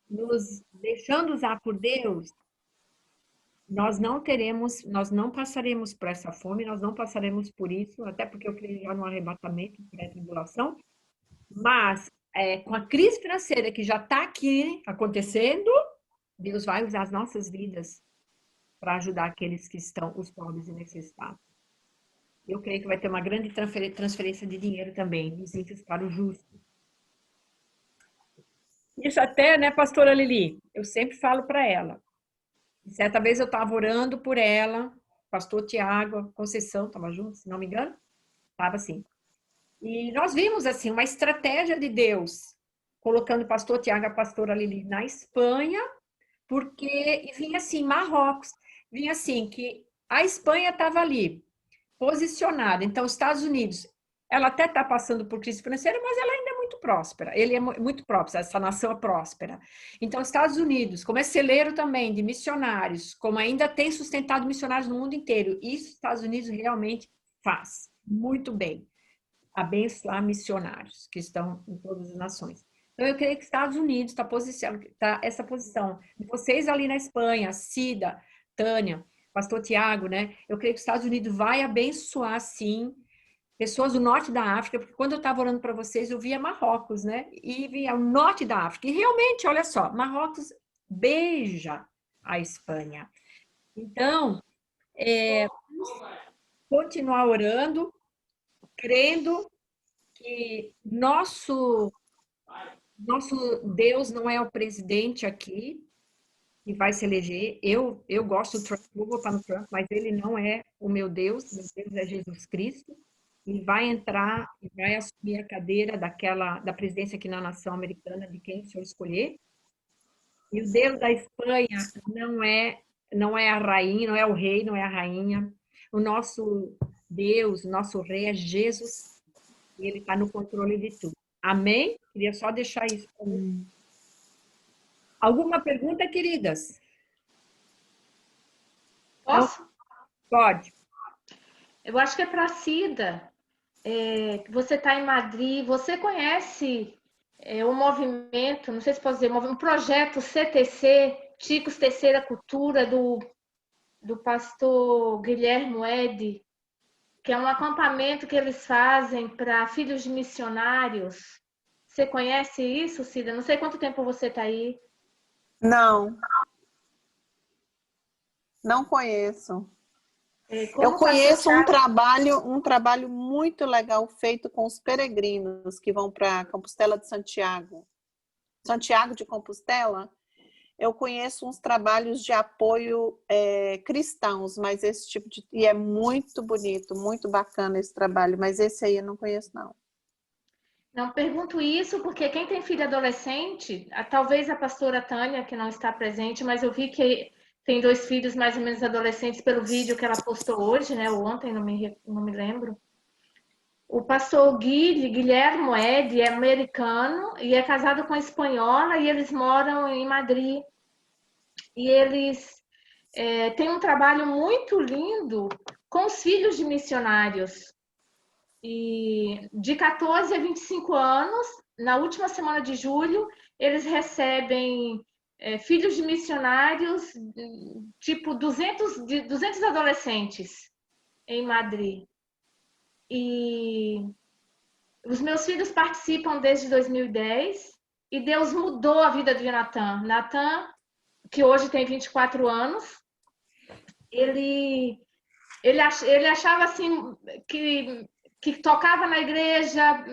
nos deixando usar por Deus, nós não passaremos por essa fome, nós não passaremos por isso, até porque eu creio já no arrebatamento, pré-tribulação, mas com a crise financeira que já está aqui acontecendo, Deus vai usar as nossas vidas para ajudar aqueles que estão, os pobres e necessitados. Eu creio que vai ter uma grande transferência de dinheiro também, dos ímpios para o justo. Isso até, né, pastora Lili? Eu sempre falo para ela. Certa vez eu estava orando por ela, pastor Tiago, Conceição, estava junto, se não me engano. Estava assim. E nós vimos, assim, uma estratégia de Deus, colocando o pastor Tiago e a pastora Lili na Espanha, porque vinha assim, Marrocos, vinha assim, que a Espanha estava ali, posicionada. Então, os Estados Unidos, ela até está passando por crise financeira, mas ela ainda é muito próspera. Ele é muito próspero, essa nação é próspera. Então, os Estados Unidos, como é celeiro também de missionários, como ainda tem sustentado missionários no mundo inteiro, isso os Estados Unidos realmente faz muito bem. Abençoar missionários que estão em todas as nações. Então, eu creio que os Estados Unidos está essa posição. Vocês ali na Espanha, Cida, Tânia, pastor Tiago, né? Eu creio que os Estados Unidos vai abençoar, sim, pessoas do norte da África, porque quando eu estava orando para vocês, eu via Marrocos, né? E via o norte da África. E realmente, olha só, Marrocos beija a Espanha. Então, continuar orando, crendo que nosso Deus não é o presidente aqui, que vai se eleger. Eu gosto do Trump, vou votar no Trump, mas ele não é o meu Deus é Jesus Cristo, e vai entrar e vai assumir a cadeira da presidência aqui na nação americana, de quem o senhor escolher. E o Deus da Espanha não é a rainha, não é o rei, não é a rainha. O nosso Deus, o nosso rei é Jesus, e ele está no controle de tudo. Amém? Queria só deixar isso. Alguma pergunta, queridas? Posso? Pode. Eu acho que é para a Cida. Você está em Madrid, você conhece o movimento, não sei se posso dizer, um projeto CTC, Chicos Terceira Cultura, do do pastor Guilherme Ed, que é um acampamento que eles fazem para filhos de missionários. Você conhece isso, Cida? Não sei quanto tempo você está aí. Não, não conheço. Como Eu conheço um trabalho muito legal feito com os peregrinos que vão para Compostela de Santiago. Santiago de Compostela. Eu conheço uns trabalhos de apoio cristãos, mas esse tipo de... E é muito bonito, muito bacana esse trabalho, mas esse aí eu não conheço, não. Não pergunto isso porque quem tem filho adolescente, talvez a pastora Tânia, que não está presente, mas eu vi que tem 2 filhos mais ou menos adolescentes pelo vídeo que ela postou hoje, né? Ou ontem, não me lembro. O pastor Guilherme Ed é americano e é casado com espanhola e eles moram em Madrid. E eles têm um trabalho muito lindo com os filhos de missionários. E de 14 a 25 anos, na última semana de julho, eles recebem filhos de missionários, tipo 200 adolescentes em Madrid. E os meus filhos participam desde 2010 e Deus mudou a vida de Natan. Natan, que hoje tem 24 anos, ele achava assim que tocava na igreja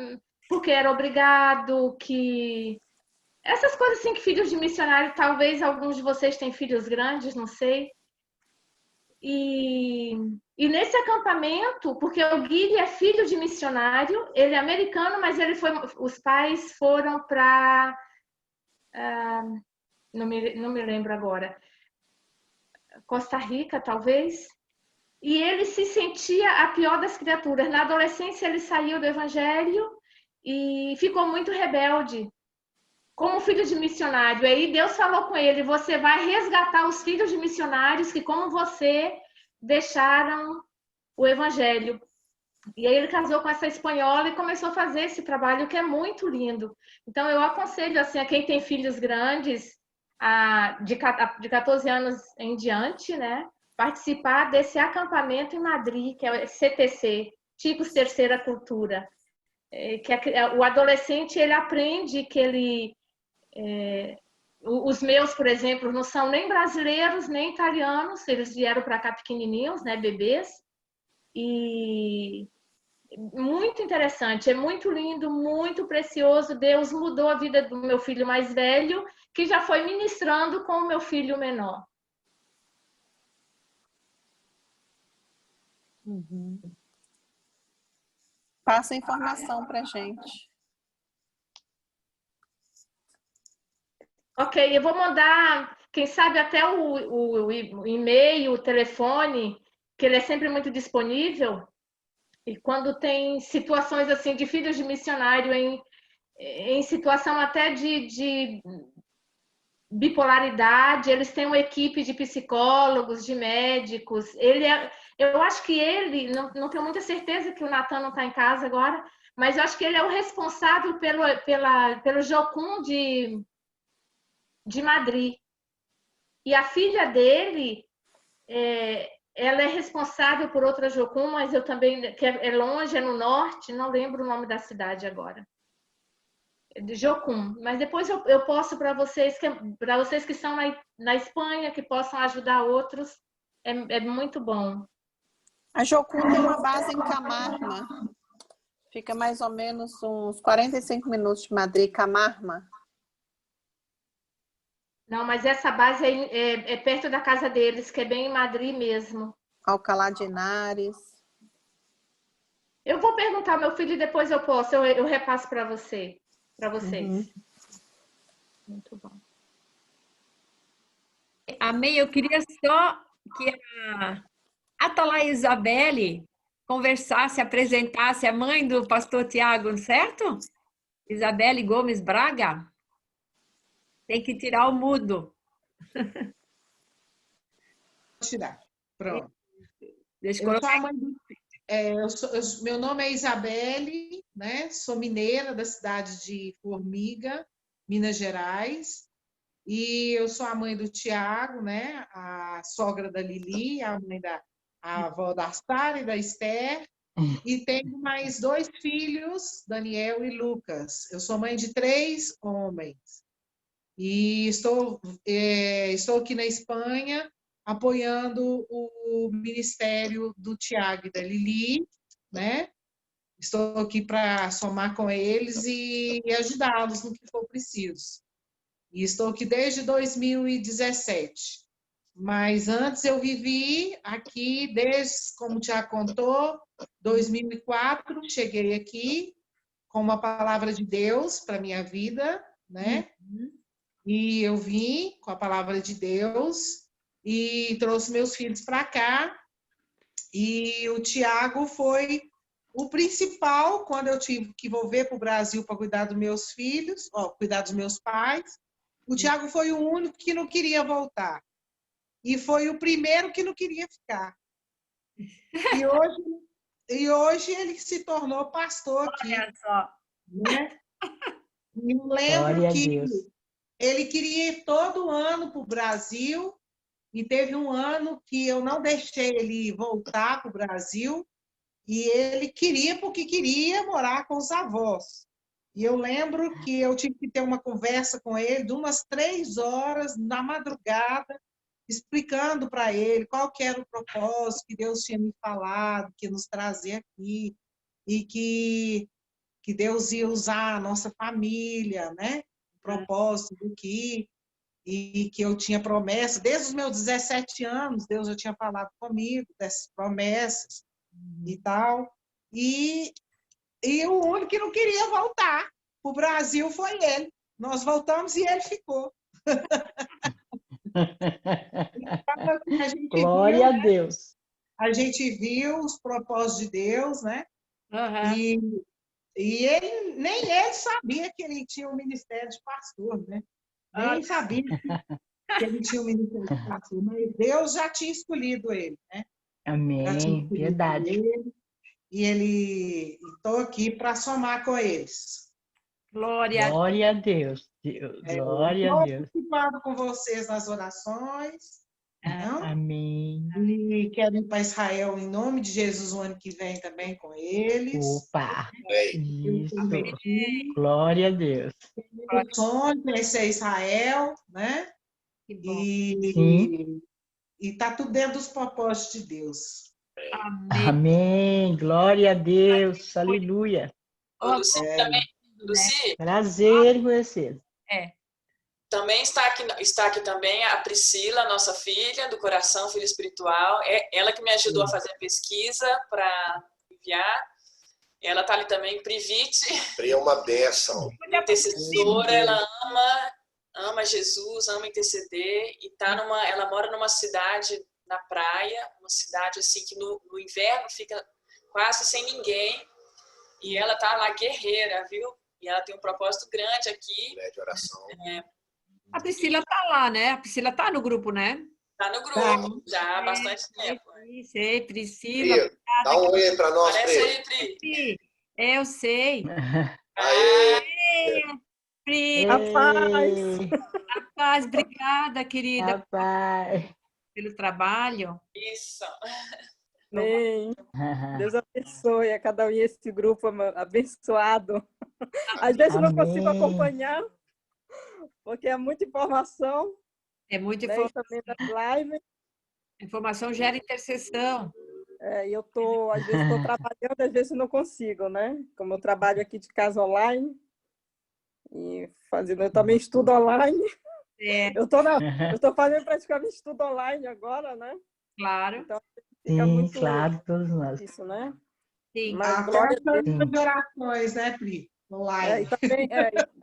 porque era obrigado, que essas coisas assim que filhos de missionário, talvez alguns de vocês têm filhos grandes, não sei. E nesse acampamento, porque o Guilherme é filho de missionário, ele é americano, mas os pais foram para não me lembro agora, Costa Rica, talvez. E ele se sentia a pior das criaturas. Na adolescência, ele saiu do evangelho e ficou muito rebelde, como filho de missionário. Aí Deus falou com ele: você vai resgatar os filhos de missionários que, como você, deixaram o evangelho. E aí ele casou com essa espanhola e começou a fazer esse trabalho que é muito lindo. Então eu aconselho assim a quem tem filhos grandes, de 14 anos em diante, né, participar desse acampamento em Madrid, que é o CTC, Ticos Terceira Cultura. Que o adolescente ele aprende que ele os meus, por exemplo, não são nem brasileiros nem italianos, eles vieram para cá pequenininhos, né, bebês. E muito interessante, é muito lindo, muito precioso. Deus mudou a vida do meu filho mais velho, que já foi ministrando com o meu filho menor. Uhum. Passa informação para gente. Ok, eu vou mandar, quem sabe até o e-mail, o telefone, que ele é sempre muito disponível. E quando tem situações assim de filhos de missionário em situação até de bipolaridade, eles têm uma equipe de psicólogos, de médicos. Eu acho que ele, não tenho muita certeza que o Natan não está em casa agora, mas eu acho que ele é o responsável pelo Jocum de Madrid. E a filha dele, ela é responsável por outra Jocum, mas eu também, que é longe, é no norte, não lembro o nome da cidade agora. De Jocum, mas depois eu posso para vocês que estão na Espanha, que possam ajudar outros, é muito bom. A Jocum tem uma base em Camarma, fica mais ou menos uns 45 minutos de Madrid, Camarma. Não, mas essa base é perto da casa deles, que é bem em Madrid mesmo. Alcalá de Henares. Eu vou perguntar ao meu filho e depois eu repasso para vocês. Uhum. Muito bom. Amém. Eu queria só que a Atala Isabelle conversasse, apresentasse a mãe do pastor Tiago, certo? Isabelle Gomes Braga. Tem que tirar o mudo. Vou tirar. Pronto. Deixa eu colocar. Meu nome é Isabelle, né? Sou mineira da cidade de Formiga, Minas Gerais. E eu sou a mãe do Tiago, né? A sogra da Lili, a avó da Sara e da Esther. E tenho mais 2 filhos, Daniel e Lucas. Eu sou mãe de 3 homens. E estou aqui na Espanha apoiando o ministério do Tiago e da Lili, né? Estou aqui para somar com eles e ajudá-los no que for preciso. E estou aqui desde 2017. Mas antes eu vivi aqui desde, como o Tiago contou, 2004, cheguei aqui com uma palavra de Deus para a minha vida, né? E eu vim com a palavra de Deus e trouxe meus filhos para cá. E o Tiago foi o principal quando eu tive que volver para o Brasil para cuidar dos meus filhos, cuidar dos meus pais. O Tiago foi o único que não queria voltar. E foi o primeiro que não queria ficar. E hoje ele se tornou pastor aqui. Olha só. Né? E eu lembro Glória a que Deus. ele queria ir todo ano para o Brasil, e teve um ano que eu não deixei ele voltar para o Brasil, e ele queria, porque queria morar com os avós. E eu lembro que eu tive que ter uma conversa com ele de umas 3 horas na madrugada, explicando para ele qual que era o propósito que Deus tinha me falado, que nos trazer aqui, e que Deus ia usar a nossa família, né? O propósito do e que eu tinha promessa. Desde os meus 17 anos, Deus já tinha falado comigo dessas promessas e tal. E o único que não queria voltar para o Brasil foi ele. Nós voltamos e ele ficou. Então, Glória a Deus. A gente viu os propósitos de Deus, né? Uhum. E ele, nem ele sabia que ele tinha um ministério de pastor, né? Nem sabia que ele tinha um ministério de pastor, mas Deus já tinha escolhido ele, né? Amém. Verdade. Ele, e estou aqui para somar com eles. Glória a Glória a Deus. Glória a Deus. Estou ocupado com vocês nas orações. Amém. E quero ir para Israel em nome de Jesus o ano que vem também com eles. Opa! Isso. Amém. Glória a Deus. O sonho é conhecer Israel, né? Que bom. Sim. E está tudo dentro dos propósitos de Deus. Amém. Amém. Glória a Deus. Aleluia. Ô, Luci, também, Luci, Prazer em conhecer. também está aqui também a Priscila, nossa filha do coração, filha espiritual. É ela que me ajudou a fazer a pesquisa para enviar. Ela está ali também, Privite. Pri é uma bênção. Intercessora, ela ama Jesus, ama interceder e ela mora numa cidade na praia, uma cidade assim que no inverno fica quase sem ninguém, e ela tá lá guerreira, viu? E ela tem um propósito grande aqui. De oração. A Priscila tá lá, né? A Priscila tá no grupo, né? Tá no grupo já há bastante tempo. Sei, Priscila. Pri, dá um oi aí para nós, Parece Pri. aí, Pri. Eu sei. Aê! Pri, rapaz, obrigada, querida, Rapaz. pelo trabalho. Isso. Amém. Deus abençoe a cada um esse grupo abençoado. Às vezes eu não consigo acompanhar, porque é muita informação. É muita né? informação. Também das lives. Informação gera intercessão. E eu às vezes estou trabalhando, às vezes não consigo, né? Como eu trabalho aqui de casa online e eu também estudo online. Eu estou fazendo praticamente estudo online agora, né? Claro. Então, Sim, muito claro, todos nós. isso, né? Sim. Mas glória a Deus. De orações, né, Pri? Online.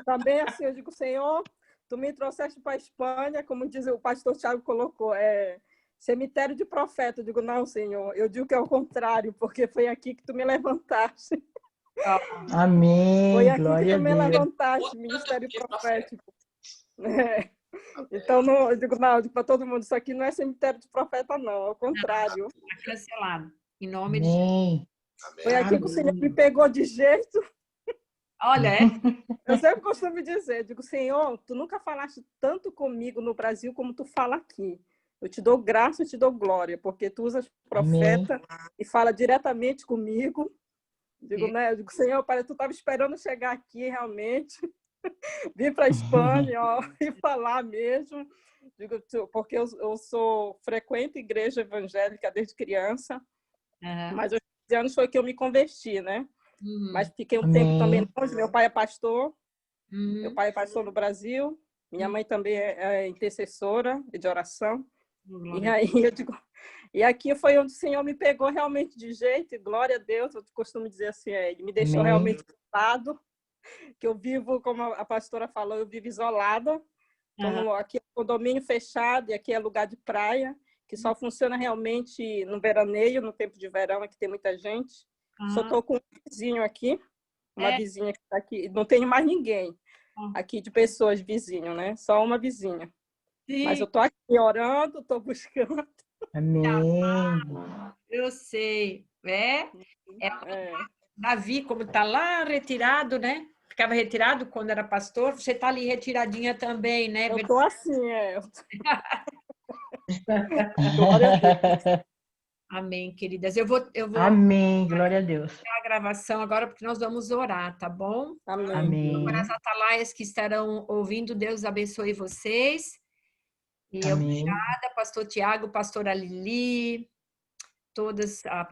Também assim, eu digo, Senhor, tu me trouxeste para a Espanha, como diz o pastor Tiago colocou, cemitério de profeta. Eu digo, não, Senhor, eu digo que é o contrário, porque foi aqui que tu me levantaste. Amém. Foi aqui Glória que tu a me Deus. levantaste, ministério profético. Então, não, eu digo para todo mundo, isso aqui não é cemitério de profeta, não, ao contrário. Está cancelado. Em nome de Jesus. Amém. Foi aqui que o Senhor me pegou de jeito. Olha, é? Eu sempre costumo dizer, digo, Senhor, tu nunca falaste tanto comigo no Brasil como tu fala aqui. Eu te dou graça, eu te dou glória, porque tu usas profeta e fala diretamente comigo. Digo, né? Eu digo, Senhor, parece que tu estava esperando chegar aqui realmente, vir para a Espanha, ó, e falar mesmo. Digo, porque eu sou frequente igreja evangélica desde criança, mas aos 15 anos foi que eu me converti, né? Mas fiquei um tempo também longe. Meu pai é pastor, meu pai é pastor no Brasil, minha mãe também é intercessora de oração. E aí eu digo, e aqui foi onde o Senhor me pegou realmente de jeito, e glória a Deus, eu costumo dizer assim, ele me deixou realmente isolado, que eu vivo, como a pastora falou, eu vivo isolada, como aqui é um condomínio fechado e aqui é lugar de praia, que só funciona realmente no veraneio, no tempo de verão, aqui tem muita gente. Só estou com um vizinho aqui, uma vizinha que está aqui, não tenho mais ninguém aqui de pessoas vizinho, né? Só uma vizinha. Sim. Mas eu estou aqui orando, estou buscando. Amém. Eu sei. Davi, como está lá retirado, né? Ficava retirado quando era pastor. Você está ali retiradinha também, né? Eu estou assim, Glória a Deus. Amém, queridas. Eu vou Amém, glória a Deus. a gravação agora, porque nós vamos orar, tá bom? Amém. Para as atalaias que estarão ouvindo, Deus abençoe vocês. E obrigada, pastor Tiago, pastora Lili, todas, a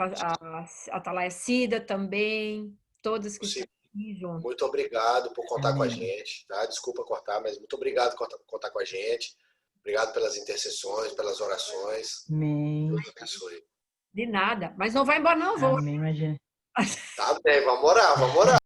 atalaia Cida também, todas que estão aqui junto. Muito obrigado por contar com a gente, tá? Desculpa cortar, mas muito obrigado por contar com a gente. Obrigado pelas intercessões, pelas orações. Amém. Deus abençoe. De nada. Mas não vai embora, não, vou. Amém, imagina. Tá bem, vamos orar, vamos orar.